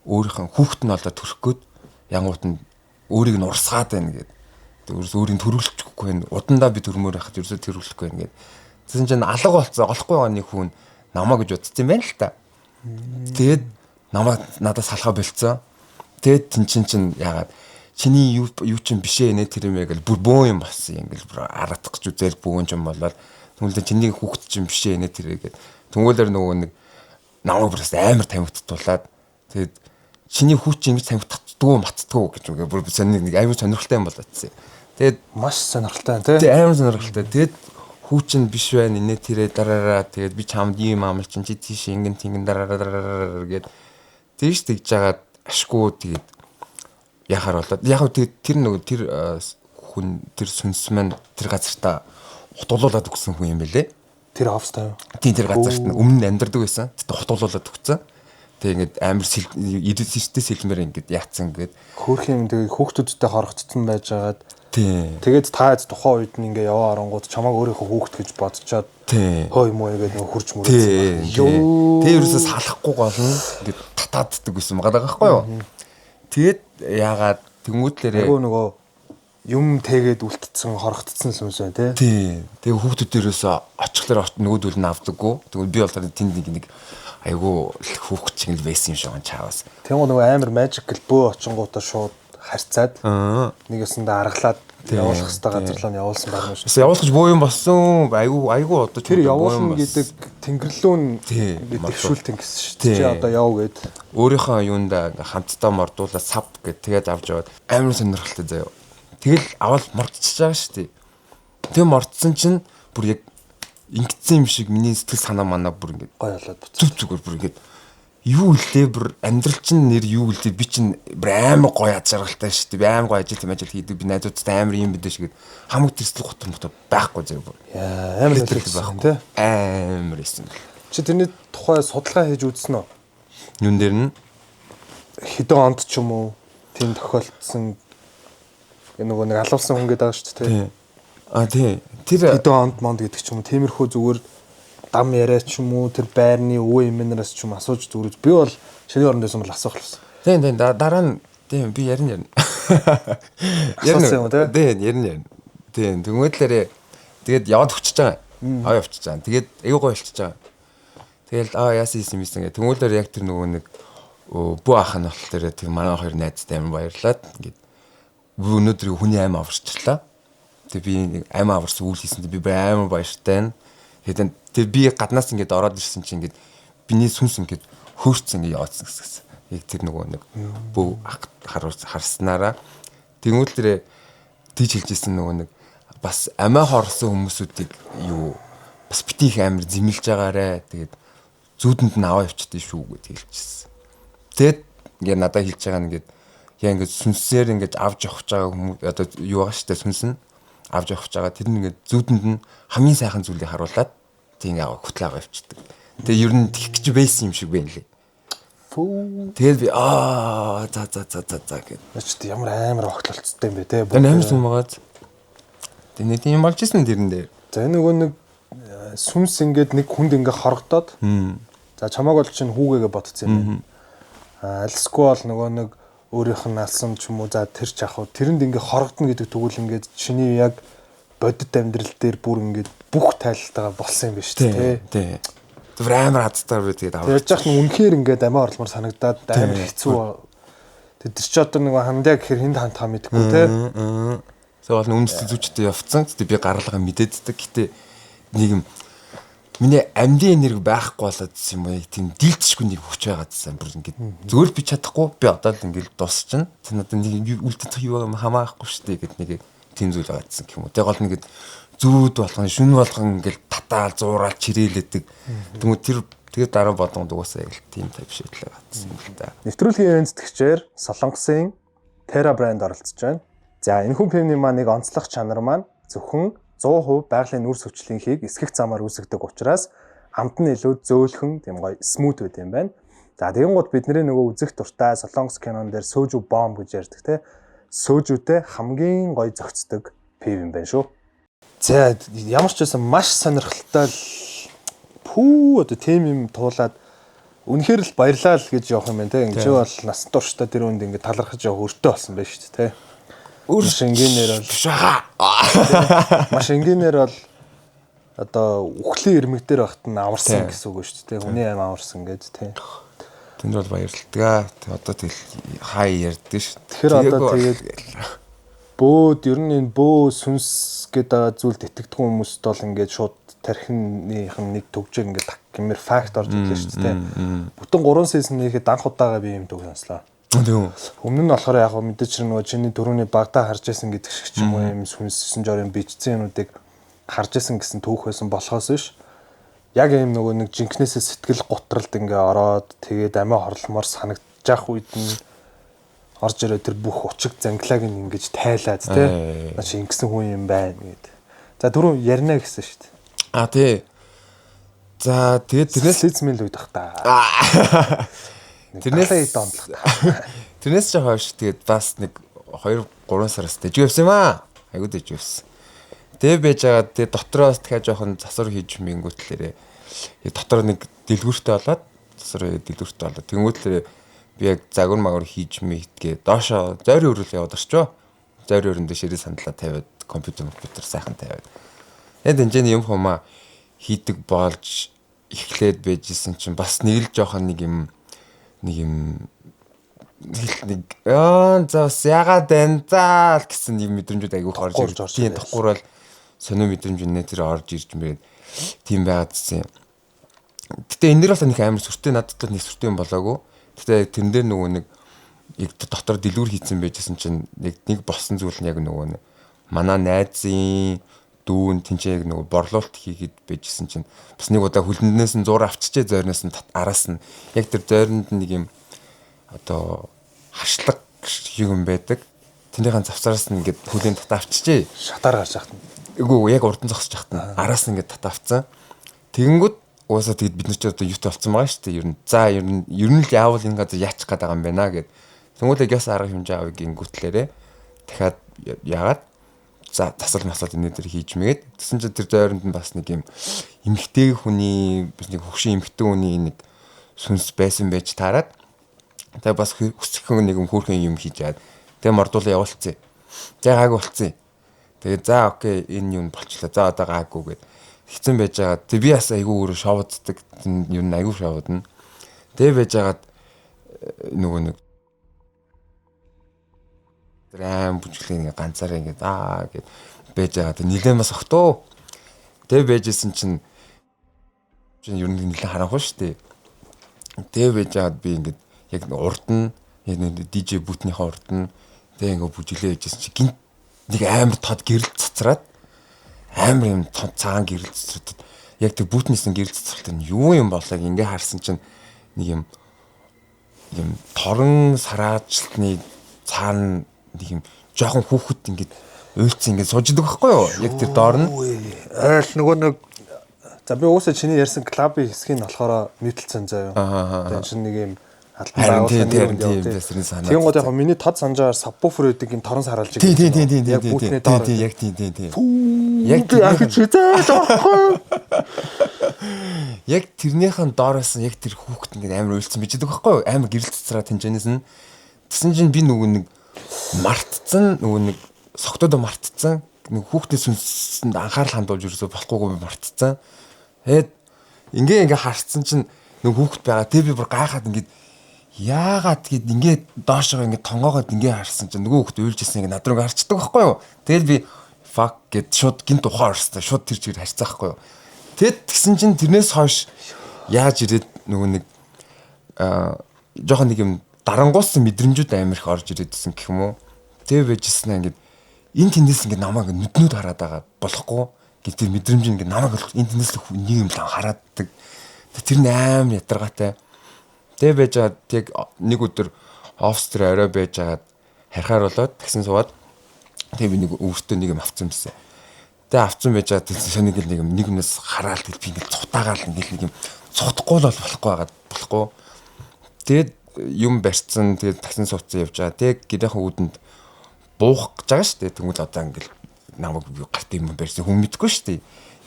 өөрийнх нь хүүхэд нь олоо төрөх гээд янгууд нь өөрийг нь урсгаад байна гэд. Өөрөөс өөрийг төрүүлчихгүй байна. Удандаа би төрмөр байхад ерөөсөө төрүүлэхгүй байна гэд. Тэгсэн чинь алга болцсон олохгүй байгаа нэг хүн намаа гэж бодсон юм байна л та. Тэгээд намаа надаас салхаа болцсон. Тэгээд тэн чин яагаад чиний юу ч юм бишээ нэ тэр юм яг л бүр бөө юм болсон юм ингээл бүр аратах гэж үзэл бөөн юм болоод тэгвэл чиний хүүхэд ч юм бишээ нэ тэр гэд. Тэнгүүлэр нөгөө нэг намаа бүр амар тамигдтуулаад тэгээд чиний хүүч ингэж тамигддаггүй маттдаггүй гэж үгээ бүр нэг амар сонирхолтой юм болоодсэн. Тэгээд маш сонирхолтой тий. Амар сонирхолтой. Тэгээд хүүч нь биш байна инээ тэрэ дараараа тэгээд би чамд ийм амлч чи тийш ингэн тэнгэн дараараа гээд тийш тэгж жагаад ашгүй тэгээд яхаар болоод яг тэр нөгөө тэр хүн тэр сүнс маань тэр газартаа хутуулуулаад өгсөн хүн юм бэлээ. Тэр офстай юу? Тийм тэр газарт өмнө амьдардаг байсан. Тэгтээ хутуулуулаад өгсөн. Тэг ингээд амар системтэй сэлмээр ингээд яатсан ингээд хөөх юм тэгээ хүүхдүүдтэй хорогдсон байжгаад тий. Тэгээд та тухайн үед нь ингээ яваа оронгууд чамааг өөрийнхөө хүүхд гэж бодцоод хой муу ингээд нөгөө хурж мөрөдсөн. Тэг ерөөсөө салахгүй голно ингээд татааддаг байсан байгаа байхгүй юу? Тэгээд яагаад тэмүүдлэрээ нөгөө юм тэгээд үлдсэн хорогдсон сүнс байна тий. Тэгээ хүүхдүүдээрээс очихлоор нөгөөдөл нь авдаггүй. Тэгвэл би бол тэнд нэг айгу хүүхд чиг л байсан юм шиг чаавас. Тэгвэл нөгөө амар magical бөө очингуудаа шууд харьцаад нэг өсөндөө аргалаад явуулах хэвээр газарлаа нь явуулсан байна шүү. Явуулах гэж бөө юм болсон. Айгу одоо тэр явуулна гэдэг тэнгэрлүүн гэдэг шүүлтэн гэсэн шүү. Чи одоо яв гээд өөрийнхөө юунда хамтдаа мордуулаад сав гэд тэгээд авч яваад амар сонирхолтой заяа. Тэгэл аваад мордчихж байгаа шүү дээ. Тэгээ мордсон чинь бүр яг ингэсэн юм шиг миний сэтгэл санаа манаа бүр ингэ гой болоод зүгээр бүр ингэ юу илээ бүр амьдрал чинь нэр юу илээ би чинь амар гоё аз жаргалтай шүү дээ. Би амар гоё ажил хийдэг. Би найзуудтай амар юм бидэ шигэд хамаг төсөл готор байхгүй заяа бүр. Амар хэлсэн тий. Амар хэлсэн. Чи тэрний тухай судалгаа хийж үзсэн үү? Юун дээр нь хэдэн онд ч юм уу тийм тохиолдсон нөгөө нэг алуулсан хүн гэдэг байгаа шүү дээ. Тий. Тэр хэдэн онд монд гэдэг ч юм уу тиймэрхүү зүгээр дам яриа ч юм уу тэр байрны өвөө эмээнээс ч юм асууж зүрэж би бол шинэ орондоос бол асуух болсон. Тийм дараа нь тийм би ярина. Ярина юм тий. Тийм ярина. Тийм тэгмэдлэрээ тэгээд яваад өчөж байгаа. Явчихж байгаа. Тэгээд аюу гой болчихж байгаа. Тэгэл яасан юм гэх тэгмэдлэр яг тэр нөгөө нэг бүү ах нь болохоор тэг манай хоёр найзтай амар баярлаад ингээд өнөөдөр хүний аймаа аварчлаа. Тэг би аймаа аварсан үйл хийсэнд би амар баяртай. Тэгээд тэр би гаднаас ингээд ороод ирсэн чинь ингээд биний сүнс ингээд хөөрцөн ингээд яваадсан гэсэн. Яг тэр нөгөө нэг бүү харснараа тэгвэл тэр тийж хэлжсэн нөгөө нэг бас амиа хорсон хүмүүсүүдийг юу бас битих амир зэмлж байгаарэ. Тэгээд зүүдэнд нь аваа явчихдээ шүү гэж хэлчихсэн. Тэгэд ингээ надад хэлж байгаа нь ингээд яа ингээд сүнсээр ингээд авч явах байгаа хүмүүс одоо юу байгаа штэ сүнс нь авч явах байгаа тэр нь ингээд зүүдэнд нь хамгийн сайхан зүйлийг харуулад тийм аваа хөтлөө аваа явчихдаг. Тэгээ ер нь тэгэх гэж байсан юм шиг байна лээ. Тэгээд би за гэд. Очт ямар амар огтлолцтой юм бэ те. Тэр амар сүм байгааз. Тэгээ нэг юм болж исэн дэрэн дээр. За энэ нөгөө нэг сүнс ингээд нэг хүнд ингээ хоргодоод. За чамааг бол чинь хүүгээгээ ботцсон юм байна. Альсгүй бол нөгөө нэг өөрийнх нь алсан ч юм уу за тэр ч ахав тэрэнд ингээ хоргодно гэдэг тэгвэл ингээд чиний яг бодит амьдрал дээр бүр ингээд бүх тайлалтайгаа болсон юм байна шүү дээ. Тий. Тэр амар хацтаар би тэгээд аваа. Яаж яах нь үнэхээр ингээд амиа орломор санагдаад амар хэцүү. Тэд чи одоо нэг хандаа гэхээр хинд хандхаа мэдгүй те. Тэгвэл үндэсний зүчтэй явцсан. Тэгтээ би гаргалгаа мэдээддэг. Гэтэ нэг юм миний амьдын энерги байхгүй болоод юм уу тийм дийлдэшгүй нэг хүч байгаадсан. Бүр ингээд зүгээр би чадахгүй би одоо л ингээд дуусчихна. Тэр надад нэг үлдэх юу юм хамаахгүй шүү дээ гэд нэг тийм зүйл байгаадсан гэх юм уу. Тэг гол нэгэд зүүд болгон шүн болгон ингээд татаал зуураад чирээлэдэг. Тэгмээ тэр тэгээд дараа бодон дуусаа яг тийм тавьшиглаа батсан юм л да. Нэвтрүүлгийн эзэнтгчээр Солонгосын Terra брэнд оролцож байна. За энэ хүн пивний маань нэг онцлог чанар маань зөвхөн 100% байгалийн нүүр сүвчлийнхийг эсгэх замаар үүсгдэг учраас амт нь илүү зөөлхөн тийм гоё смут байд юм байна. За тэгэн гут бидний нөгөө үзэх дуртай Солонгос кинон дээр сөөжүү бомб гэж ярьдаг те. Сөөжүүтэй хамгийн гоё зохицдог пив юм байна шүү. За ямар ч байсан маш сонирхолтой л одоо тийм юм туулаад үнэхээр л баярлаа л гэж явах юм байна те. Ингэж бол насан туршдаа тэр үнд ингэ талархаж явах өртөө болсон байж шүү дээ те. Маш энгийнээр бол маш энгийнээр бол одоо үхлийн ирмэг дээр багт нь аварсан гэсэн үг шүү дээ. Хүний аим аварсан гэж те. Тэнд бол баярлалаа. Одоо тэгэл хай ярьдээ шүү. Тэгэхээр одоо тэгээд бөөд ер нь энэ бөө сүнс гэдэг зүйлд итгэдэг хүмүүст бол ингээд шууд тархиных нь нэг төгжөг ингээд гэмээр факт орж ирлээ шүү дээ. Бүтэн 3 сизнийхэд анх удаага би юм төг сонслоо. Тийм. Өмнө нь болохоор яг мэдээч нөгөө чиний дөрөвний багтаа харж байсан гэдэг шиг ч юм уу юм сүнсэн жорын бичсэн юмнуудыг харж байсан гэсэн түүх байсан болохоос биш. Яг ийм нөгөө нэг жинкнээсээ сэтгэл гутралд ингээ ороод тэгээд амиа хорломоор санагдчих үед нь орж ирээ тэр бүх учиг занглааг нь ингэж тайлаад тий. Наач ингэсэн хүн юм байна гэд. За түрүү ярина гэсэн шүү дээ. Тий. За тэгээд тэрнээс эзмэл үйдэх та. Тэрнээс дондлох. Тэрнээс ч хойш тэгээд бас нэг 2-3 сараас дэжиг явсан юм аа. Айгуу дэжиг явсан. Тэгээ байж байгаа тэгээд дотроос дахиад жоохон засвар хийж мингүүтлээрээ дотор нэг дэлгүүртэй болоод засвар дэлгүүртэй болоод тэнгүүтлээрээ би яг загвар магвар хийж мэдгээ доошоо зойрын өрөөл яваад орчоо. Зойрын өрөөнд ширээ сандлаа тавиад компьютер сайхан тавиад. Тэгээд энэ юм хумаа хийдэг болж эхлээд байжсэн чинь бас нэг л жоохон нэг юм зас ягаад энэ заа гэсэн юм мэдрэмжүүд айгүй орж ирж. Тийм тохгуурал сонио мэдрэмж нэтэр орж ирж мээр тийм байгаадсэн. Гэтэ энэ дэр бас нэг амар сүртэй надад л нэг сүртэй юм болоогүй. Гэтэ тэн дээр нөгөө нэг яг дотор дэлгүүр хийцэн байжсэн чинь нэг болсон зүйл нь яг нөгөө нэг манай найзын дүүн тэнцээ яг нөгөө борлуулалт хийгээд байжсэн чинь бас нэг удаа хүлэнднээс нь зур авчижээ зойрноос нь араас нь яг тэр зойронд нэг юм одоо хашлаг юм байдаг. Тэнийхэн завсараас нь ингээд хүлэн татавчжээ. Шатаар гарч яхад. Эгүй яг урдан зогсож яхад араас нь ингээд татавцсан. Тэгэнгүүт уусаа тэгэд бид нар ч одоо юутай болсон байгаа шүү дээ. Ер нь за ер нь л яавал энэ газар яачих гээд байгаа юм байна гэд. Тэнгүүлээ гяс арга хэмжээ авыг гингүүтлээрээ дахиад яагаад за тасал масал энэ дээр хийж мэгээд тэгсэн чинь тэр зойронд нь бас нэг юм эмхтэй хүний бас нэг хөвшин эмхтэй хүний нэг сүнс байсан байж таарад тэгээ бас хүсхэн нэг юм хөөрхөн юм хийж яад тэгээ мордуулаа явуулцъя. Тэгээ гайг болцъя. Тэгээ за окей энэ юм болчлаа. За одоо гайгүй гэд хэцэн байж байгаа. Тэг би бас айгүй өөрөө шовддаг ер нь айгүй шовдно. Тэгээ байж байгаад нөгөө нэг рэм бүжиглэн ганцаараа ингэ гэд байж байгаа. Нилээн бас огтоо. Тэгээ байжсэн чинь ер нь нилээн харанхуй шүү дээ. Тэгээ байж байгаад би ингэ яг урд нь яг нэг DJ бүтнийхээ урд нь тэгээ ингэ бүжиглээ байжсэн чинь гинт нэг амар тод гэрэл цацраад амар юм цагаан гэрэл цэцрүүд яг тэр бүтнийсэн гэрэл цэцрэлт нь юу юм болоо ингээ харсан чинь нэг юм торон сараажлтны цаана нэг юм жоохон хүүхэд ингээд уйлцсан ингээд сууж идэг байхгүй юу? Яг тэр доор нь айл нөгөө нэг за би уусаа чиний ярьсан клубын хэсгийг нь болохоор нийтлсэн заяа. Тэгээ чинь нэг юм албан байгууллагын юм. Тийм гоо яг миний тод санджаар сабвуфер гэдэг юм торон сараалж байгаа. Тийм. Яг бүтний доор. Яг тийм. Яг чидэж орхгүй. Яг тэрнийхэн доороос яг тэр хүүхэд ингээд амар уйлцсан бич идэг байхгүй юу? Амар гэрэл цэцраа тэнжэнээс нь тэгсэн чинь би нөгөө нэг мартцсан нөгөө нэг согтодоо мартцсан нэг хүүхдийн сүнсэнд анхаарал хандуулж ерөөсө болохгүйг мартцсан. Тэгээд ингээ харцсан чинь нэг хүүхэд байгаа. Тэг би бүр гайхаад ингээд яагаад гэд ингээд доошоо ингээд тонгоогоод ингээ харсан чинь нөгөө хүүхэд уйлжсэн ингээ над руу харцдаг байхгүй юу? Тэгэл би fuck гэд шууд гинт ухаар орсон. Шууд тэр чигээр харцаахгүй юу? Тэгэд тэгсэн чинь тэрнээс хойш яаж ирээд нөгөө нэг жоохон нэг юм дарангуулсан мэдрэмжүүд амар их орж ирээдсэн гэх юм уу. Тэг байжсэн ингээд энэ тэндээс ингээд намайг нүднүүд хараад байгаа болохгүй гэх тэр мэдрэмж ингээд намайг энэ тэндээс нэг юм л хараадаг. Тэр нь амар ядаргаатай. Тэг байжгаад тэг нэг өдөр офс дээр орой байжгаад харахаар болоод таксин суугаад тэг би нэг өөртөө нэг юм авсан байсан. Тэг авсан байжгаад соник нэг юмнээс хараал тэг би ингээд цутаагаал ингээд нэг юм цутахгүй л болохгүй байгаад болохгүй. Тэгээд юм барьцсан тэгээд таксин сууцсан явж байгаа. Тэг гэрээхэн үүдэнд буух гэж байгаа шүү дээ. Тэнгүүд одоо ингээд намайг гарт юм барьсан хүн мэдгүй шүү дээ.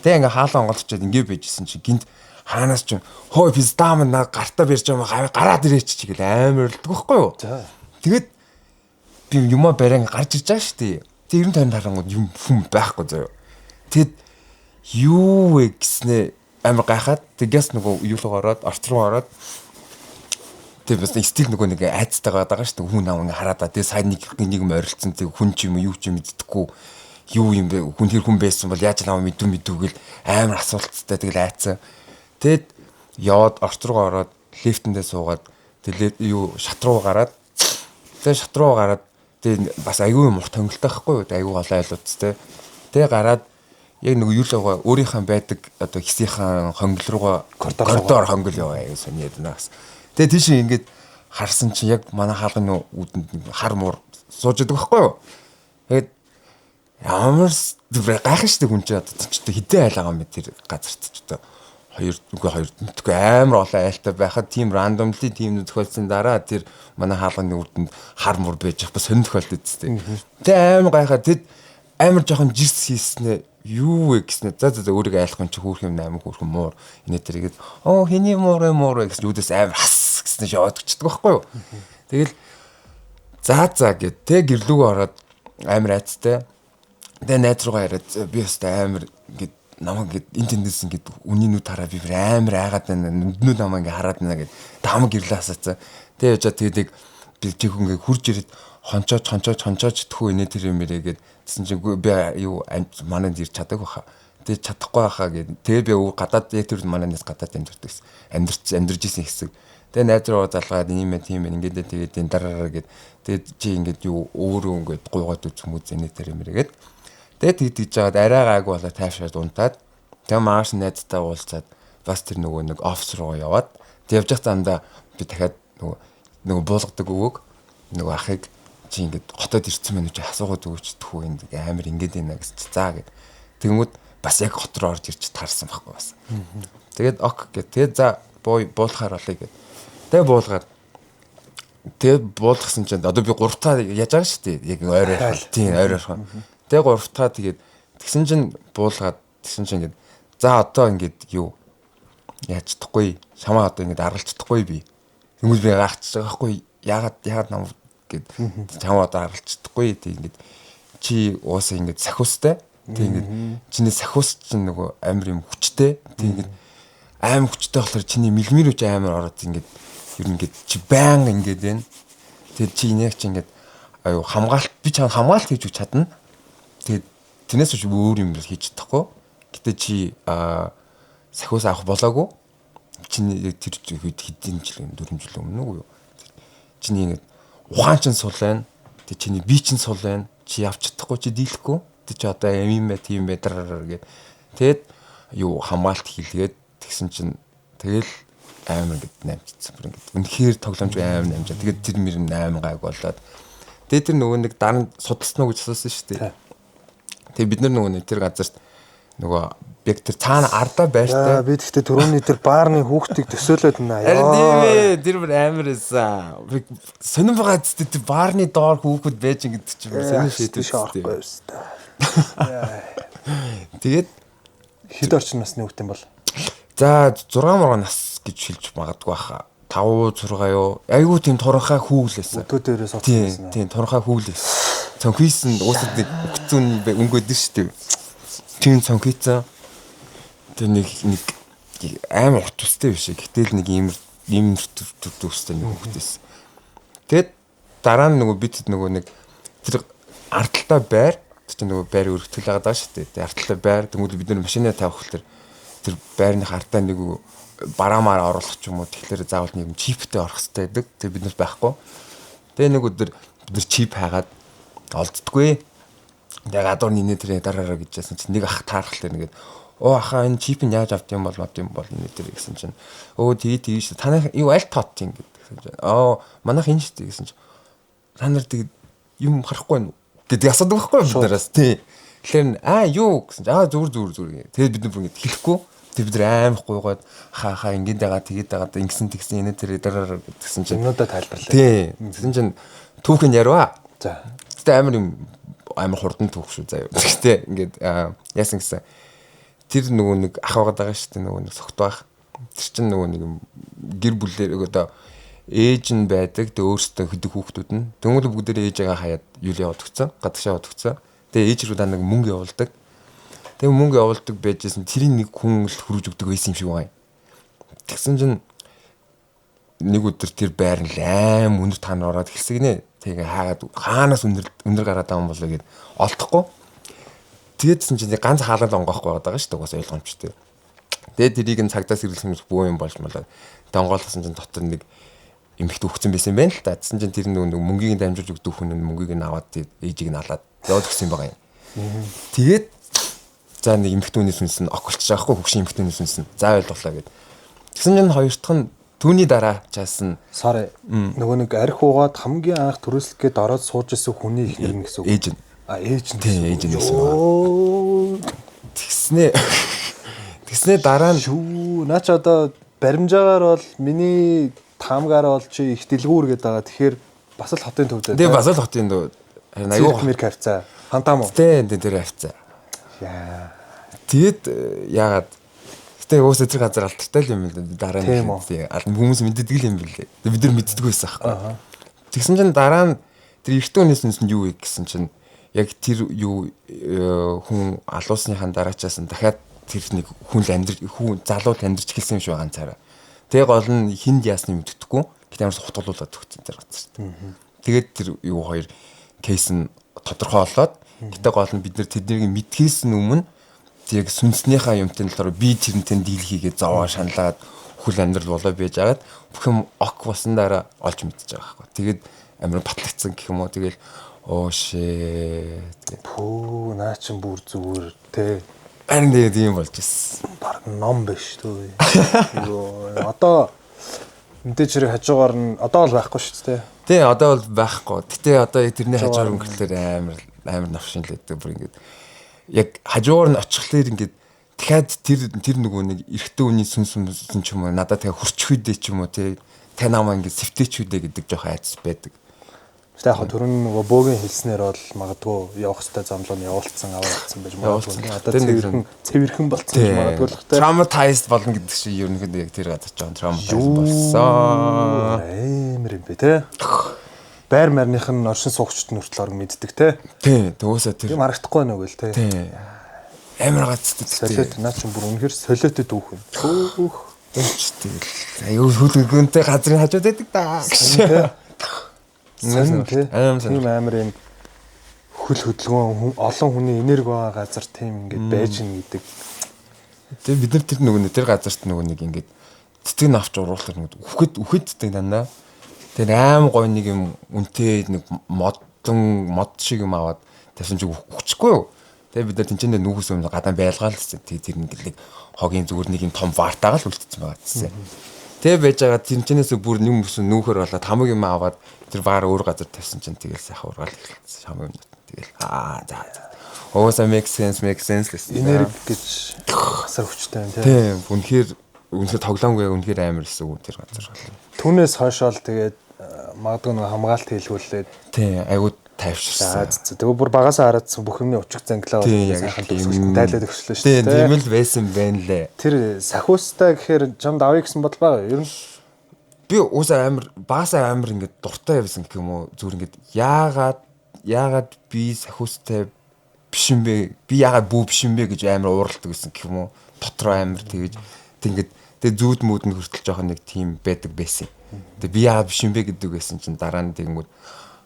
Тэг ингээд хаалаа онголчоод ингээд байжсэн чинь гинт хаанаас ч хөө пиздам на гартаа барьж байгаа гараад ирээч чи гэл амар өрөлдөг байхгүй юу? Тэгээд би юмаа бариан гарч ирж байгаа шүү дээ. Тэг 90 50 харангууд юм хүм байхгүй заяа. Тэгэд юу вэ гэснээ амар гайхаад тэгээс нөгөө юу л ороод орц руу ороод тэг бас стил нөгөө нэг айцтайгаа байгаа шүү дээ. Хүн намайг хараад тэг сайн нэг юм ойролцсон тэг хүн ч юм юу ч юм мэддэггүй юу юм бэ хүн тэр хүн байсан бол яаж намайг мэдвгэл амар асуулттай тэгэл айцсан. Тэгэд яваад орц руу ороод лифтэндээ суугаад тэг юу шат руу гараад тэг шат руу гараад тэг бас аягүй юм урт хөнгөлтэй байхгүй юу? Аягүй гол айлуудтай. Тэг гараад яг нэг юу л байгаа өөрийнхөө байдаг одоо хэсгийнхэн хонгол руугаа коридор хонгол яваа яг сони яднаас. Тэгээ тийш ингээд харсан чинь яг манай хаалганы үүдэнд хар муур сууж идэг байхгүй юу? Тэгээд ямар гайхах штеп хүн чинь одоо ч хэдэн айл байгаа юм тэр газарт ч одоо хоёр мэдгүй амар олон айлтай байхад тийм рандомли тийм тохиолдсон дараа тэр манай хаалганы үүдэнд хар муур байж бас сонир тохиолдод үстэй. Тэгээ амар гайхаад тэд амар жоохон жирс хийснэ юу вэ гэснэ за өөрийгөө айлах чи хөөх юм амар хөөх муур инээ тэргээд хэний муур гэсэн юудаас амар хас гэснэ шаваад өчдөг байхгүй юу. Тэгэл за гэд тэг гэрлүүгөө ороод амар айцтай. Тэгээ найз руугаа яриад би өстэй амар ингээд намайг ингээд энэ тэндээс ингээд үний нүд хараа би амар айгаад байна. Нүднүүд намайг ингээд хараад байна гэд таамаг гэрлээ асаацсан. Тэгээ яжаа тэгээд би чиг ингээд хурж ирээд хончооч тхүү инээ тэр юм ирээгээд гэсэн чинь би юу манайд ирч чадаагүй хаа. Тэгээ чадахгүй хаа гэд. Тэгээ би гадаад яг тэр манайнаас гадаад амьдэрч исэн хэсэг. Тэгээ найз руу залгаад ийм тийм ингээд тэгээд энэ дараараа гэд. Тэгээд чи ингээд юу өөрөө ингээд гуйгаад үзмүү зэнэ тэр юм ирээгээд. Тэгээд тэгж жаад арай гайгүй болоо тайвшаад унтаад. Тэгээ мааш найзтай уулзаад бас тэр нөгөө нэг офс руу яваад. Тэг явж байгаа замдаа би дахиад нөгөө буулгадаг өвөг нөгөө ахыг чи ингээд хотод ирсэн мэн чи асуугаад өгч тхүү энэ амар ингээд байна гэж заа гэд. Тэнгүүд бас яг хот руу орж ирж таарсан байхгүй бас. Тэгээд ок гэд. Тэгээд за буулахаар болъё гэд. Тэгээд буулгаад тэгээд буулгасан чинь одоо би 3 таа яаж байгаа шүү дээ. Яг ойроо. Тийм ойроо. Тэгээд 3 таа тэгээд тэгсэн чинь буулгаад тэгсэн чинь ингээд за одоо ингээд юу яаж чадахгүй. Шамаа одоо ингээд аргалж чадахгүй би. Тэнгүүд би гайхчихж байгаа байхгүй. Яагаад нам гэд чамаа одоо аргалцдаггүй тийм ингээд чи уусаа ингээд сахиустай тийм ингээд чиний сахиус чинь нөгөө амар юм хүчтэй тийм ингээд амар хүчтэй болохоор чиний мэлмэр үч амар ороод ингээд ер нь ингээд чи баян ингээд байна. Тэгээд чи инег чи ингээд аюу хамгаалт би чам хамгаалт хийж чадна. Тэгээд тэрнээс ч өөр юм хийж чадахгүй. Гэтэ чи сахиус авах болоогүй. Чиний тэр хэдийн жил 4 жил өмнө үү юу. Чиний ингээд ухаан ч сул байна. Тэг чиний бие ч сул байна. Чи явж чадахгүй чи дийлэхгүй. чи одоо юм бэ тийм бэ гэх. Тэгэд юу хамгаалт хийлгээд тэгсэн чинь тэгэл амар ингээд намжчихсан. Бүр ингээд үнэхээр тоглоомжгүй амар намжаа. Тэгээд тэр мөр 8 гайг болоод тэгээд тэр нөгөө нэг дараа нь судалсан уу гэж асуусан шүү дээ. Тэгээд бид нар нөгөө нэг тэр газарт нөгөө яг тэр цаана ардаа байртай. Би тэгтээ түрүүний тэр баарны хүүхдийг төсөөлөд нэ. Яа. Тэр бүр амар эсэ. Сонирн байгаа зү тэр баарны доор хүүхэд байж ингээд чинь сонирн шийдэж байна. Тэгээд хэд орчим насны хүүхэд юм бол? За 6 мурга нас гэж хэлж магадгүй баха. 5 6 юу. Айгуу тийм туранхай хүүглээсэн. Өдөө дээрээ соцсон. Тийм туранхай хүүглээс. Цонхийсэн уусад нэг өгцөн өнгөд нь шүү дээ. Тийм цонхийцсан. Тэгээ нэг амар урт төстэй биш. Гэтэл нэг ийм төстэй нэг хүүхдээс. Тэгэд дараа нь нөгөө бид нөгөө нэг тэр ардталтай байр тэр нөгөө байр өргөтгөл байгаа даа шүү дээ. Тэр ардталтай байр тэгвэл бид нар машинаа тавих хөтер тэр байрны ардаа нэг бараамаар оруулах ч юм уу тэгэхээр заавал нэг чиптэй орох хэрэгтэй байдаг. Тэр бид нар байхгүй. Тэгээ нэг өдөр бид нар чип хайгаад олддгүй. Тэгээ гадуур нинэ тэр дараараа гэжсэн чинь нэг ах таархлаа нэгэд ахаа энэ чип нь яаж авд юм бол нэ тэр гэсэн чинь тийш танах юу аль тоот тийм гэдэг. Манайх энэ шүү дээ гэсэн чинь та нар тэг юм харахгүй байна уу гэдэг асуудаг байхгүй юу биднээс тий. Тэгэхээр юу гэсэн чинь зүгээр. Тэгээд бид нар ингэ хэлэхгүй. Тэг бид нар аимх гуйгаад хаа ингэж байгаа тэгээд байгаа ингэсэн тэгсэн энэ тэр дараар гэсэн чинь юмнуудаа тайлбарлаа. Тий. Тэгсэн чинь түүхэн ярваа. За. Гэтэ амар хурдан түүх шүү заяа. Гэтэ ингээд яасан гэсэн тэр нөгөө нэг ах байгаа шүү дээ нөгөө нэг согт байх. Тэр чинь нөгөө нэг гэр бүлээр одоо ээж нь байдаг тэг өөртөө хөдөг хүүхдүүд нь тэнгуүл бүгдээрээ ээжээгээ хаяад юул яваад өгцөн гадагшаа яваад өгцөн. Тэгээ ээж рүү даа нэг мөнгө явуулдаг. Тэгээ мөнгө явуулдаг байжсэн тэрийг нэг хүн л хөрөж өгдөг байсан юм шиг байна. Тэгсэн чинь нэг өдөр тэр байр нь аим өндөр тань ороод хэлсэг нэ. Тэгээ хаагаад хаанаас өндөр гараад байгаа юм болоо гэд олдохгүй. Тэгээдсэн чинь ганц хаалал онгоохгүй байгаа шүү дээ угаас ойлгомжтой. Тэгээд тэрийг нь цагдаас ирүүлсэн бөө юм болж малаа. Донгоолгосон чинь дотор нэг эмхт өгсөн байсан юм байна л та. Тэсэн чинь тэр нэг мөнгийг дамжуулж өгдөг хүн нь мөнгийг нь аваад ээжийг нь алаад яваад өгсөн байгаа юм. Тэгээд за нэг эмхт үнээс үнсэн околчж байгаа хгүй хөгшин эмхт үнээс үнсэн. За ойлголоо гэд. Тэсэн чинь хоёр дахь нь түүний дараа чаасан нөгөө нэг арх уугаад хамгийн анх төрөслөх гээд ороод сууж исэн хүний их нэр гэсэн үг. Ээж нь. Ээж нь. Тийм ээж нь байсан. Тэгснээ дараа нь шүү. Наач одоо баримжаагаар бол миний таамгаар бол чи их дэлгүүр гээд байгаа. Тэгэхээр бас л хотын төвд байдаг. Тийм бас л хотын төвд. Аюу хэмэр хавцаа. Хантаа мó. Тийм тэр хавцаа. Яа. Тэгэд яагаад гэтээ уусаа тэр газар алдартай юм байна. Дараа нь хүмүүс мэддэг юм билээ. Бид нар мэддэг байсан аахгүй. Тэгсэн чинь дараа нь тэр эртөө нээсэн юу вэ гэсэн чинь яг тэр юу хүн алуусныхаа дараачаас нь дахиад тэр нэг хүн залууд амьдарч эхэлсэн юм шиг байгаа цаараа. Тэгээ гол нь хинд яасны мэддэхгүй. Гэтэ ямарс хутгалуулаад өгсөн тэр газар. Тэгээд тэр юу хоёр кейс нь тодорхой болоод гэтэ гол нь бид нар тэднийг мэдхээс өмнө яг сүнснийхаа юмтай талаар би тэрнтэй дийл хийгээд зовоо шаналаад хүл амьдрал болоо байж агаад бүх юм ок болсон дараа олж мэдчихэж байгаа байхгүй. Тэгээд амар батлагдсан гэх юм уу. Тэгэл пүү наа чин бүр зүгээр те. Харин тэгээд юм болж ирсэн. Бараг ном биш төө. Одоо мэдээж хэрэг хажуугаар нь одоо л байхгүй шүү дээ. Тий, одоо бол байхгүй. Гэтэ одоо тэрний хажуугаар өнгөртлөөр амар навшин л гэдэг бүр ингээд яг хажуугаар нь очихлоор ингээд дахиад тэр нөгөө нэг эрэгтэй хүний сүнсэн ч юм уу надад тэгээ хурчих үедээ ч юм уу те танаа ингээд сэвтэйч үедээ гэдэг жоох айц байдаг. Гэтэ яг түрүүн нөгөө бөөгийн хэлснээр бол магадгүй явах хэвээр замлуу нь явуулсан аваалцсан байж магадгүй. Одоо цэвэрхэн болцсон гэж магадгүй л хэвээр. Traumatized болно гэдэг шиг ерөнхийдөө яг тэр газар жоон traumatized болсон. Амар юм бэ те. Байр марных нь оршин суугчд нь хүртэл орг мэддэг те. Тий, төөсөө тэр юм харагдахгүй байна уу гээл те. Тий. Амар гацдаг. Солиот наа чинь бүр үнэхээр солиотой дүүх юм. Хөөх. Тэгвэл аюу хөлгөнтэй газрын хажууд байдаг да. Сонь те. Тийм амар юм хөл хөдөлгөөн олон хүний энерги байгаа газар тийм ингээд байж ин гэдэг. Тэгээ бид нар тэр нөгөө тэр газарт нөгөө нэг ингээд цэцэг навч уруулах нэг үхэддэг дандаа. Тэр аим гой нэг юм үнтэй нэг мод шиг юм аваад тавьсан чиг өгчихгүй юу. Тэгээ бид нар тэнцэндээ нүүхс юм гадаа байлгаал гэсэн. Тэгээ тэр нэг хогийн зүгээр нэг юм том вартаагаал үлдсэн байгаа гэсэн. Тэгээ байж байгаа тэнцэнээс бүр юм өсөн нүүхөр болоод хамаг юм аваад тэр вар өөр газар тавьсан чинь тэгэл сайхан ургаал эхэлсэн хамаг юм. Тэгэл за. Өөсөө make sense гэсэн. Энерги гэж асар хүчтэй юм тийм. Үнэхээр тоглоомгүй үнэхээр амар гэсэн үг тэр газар. Түүнээс хойшоол тэгээд магадгүй нэг хамгаалт хийлгүүлээд тийм айгуу тайвширсан. Тэгээ бүр багасаа хараадсан бүх юмны уучиг зангилаа сайхан дайлаад өгчлөө шүү дээ. Тийм л байсан байна лээ. Тэр сахиустай гэхээр чамд авъя гэсэн бодол байгаа юу? Ер нь би уусаа багасаа амар ингээд дуртай байсан гэх юм уу? Зүгээр ингээд яагаад би сахиустай биш юм бэ? Би яагаад бүү биш юм бэ гэж амар ууралдаг байсан гэх юм уу? Дотроо амар тэгэж тэгээд зүүд мүүдэн хүртэл жоохон нэг тийм байдаг байсан. Тэгээд би яагаад биш юм бэ гэдэг байсан чинь дараа нь тэгэнгүүт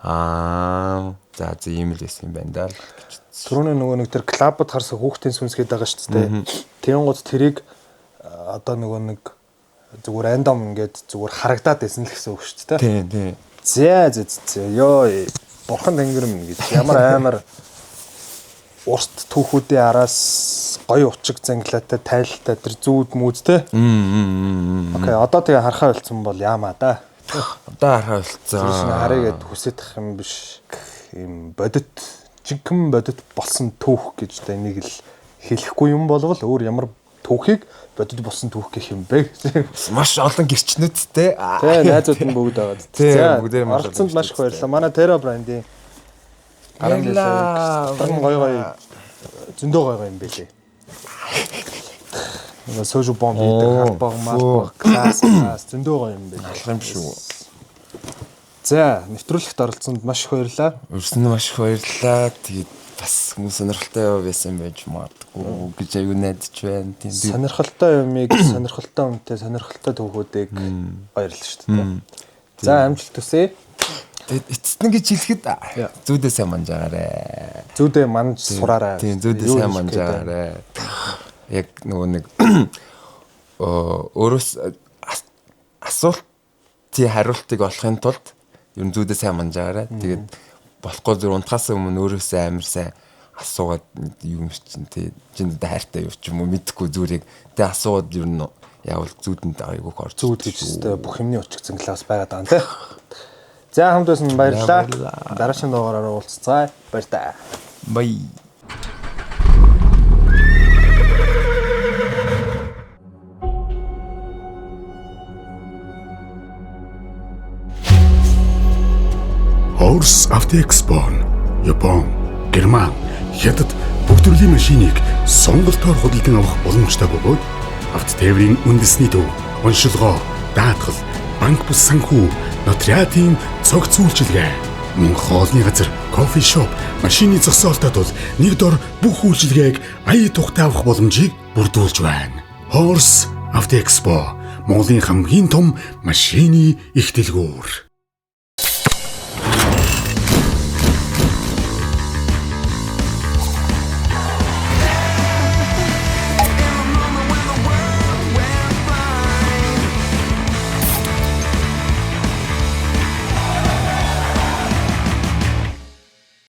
за ийм л байсан юм байна даа гэж. Түрүүний нөгөө нэг тэр клабд харсан хүүхдийн сүнс гээд байгаа шүү дээ. Тэнгууд тэрийг одоо нөгөө нэг зүгээр рандом ингээд зүгээр харагдаад байсан л гэсэн үг шүү дээ. Тийм. Зэ ёо бурхан тэнгэр минь гэж ямар амар урт түүхүүдийн араас гоё учиг зангилаатай тайлалтай тэр зүүд мүүд те. Окей, одоо тэгээ харахаа болцсон бол яамаа да. Одоо харахаа болцсон. Хараагээд хүсэх юм биш. Им жинхэнэ бодит болсон түүх гэж та энийг л хэлэхгүй юм болвол өөр ямар түүхийг бодит болсон түүх гэх юм бэ? Маш олон гэрчнүүдтэй. Тэгээ найзууд нь бүгд байгаа. Тийм бүгдээр оролцсонд маш их баярлалаа. Манай Terra брендийн гоё зөндөө гоё юм байлээ. Нэг сошиал бомб хийдэг харбаг класс зөндөө гоё юм байлээ. Алах юм шүү. За, нэвтрүүлэгт оролцсонд маш их баярлалаа. Өрсөн маш их баярлалаа. Тэгээд бас хүмүүс сонирхолтой байсан байж магадгүй гэж аюу найдаж байна. Тийм. Сонирхолтой юмыг сонирхолтой үнэтэй сонирхолтой түүхүүдийг баярлалаа шүү дээ. За, амжилт хүсье. Тэгээд эцэстэн гэж хэлэхэд зүүдээ сайн манжаагаарэ. Зүүдээ манж сураарай. Тийм, зүүдээ сайн манжаагаарэ. Яг нөгөө нэг өөрөөс асуултын хариултыг олохын тулд ер нь зүүдээ сайн манжаагаарэ. Тэгээд болохгүй зүр унтахаас өмнө өөрөөсөө амар сайн асуугаад юм чинь тийм хайртай юу ч юм уу мэдэхгүй зүрийг тэг асууад ер нь яавал зүүдэнд айгүйх орж зүүд гэж бүх юмны уучиг зэнглаас байгаад байгаа юм тий. За хамт байсан баярлалаа. Дараагийн дугаараар уулзцай. Баяр та. Бай. Horse Автоэкспон, Япон, Герман, Хятад бүх төрлийн машиныг сонголтоор худалдан авах боломжтой бөгөөд авто тээврийн үндэсний төв, уншилгоо, даатгал, банк бус санхүү, нотариатын цогц үйлчилгээ, мөн хоолны газар, кофе шоп, машины зогсоолтод бол нэг дор бүх үйлчилгээг ая тухтай авах боломжийг бүрдүүлж байна. Horse Автоэкспо, Монголын хамгийн том машины их дэлгүүр.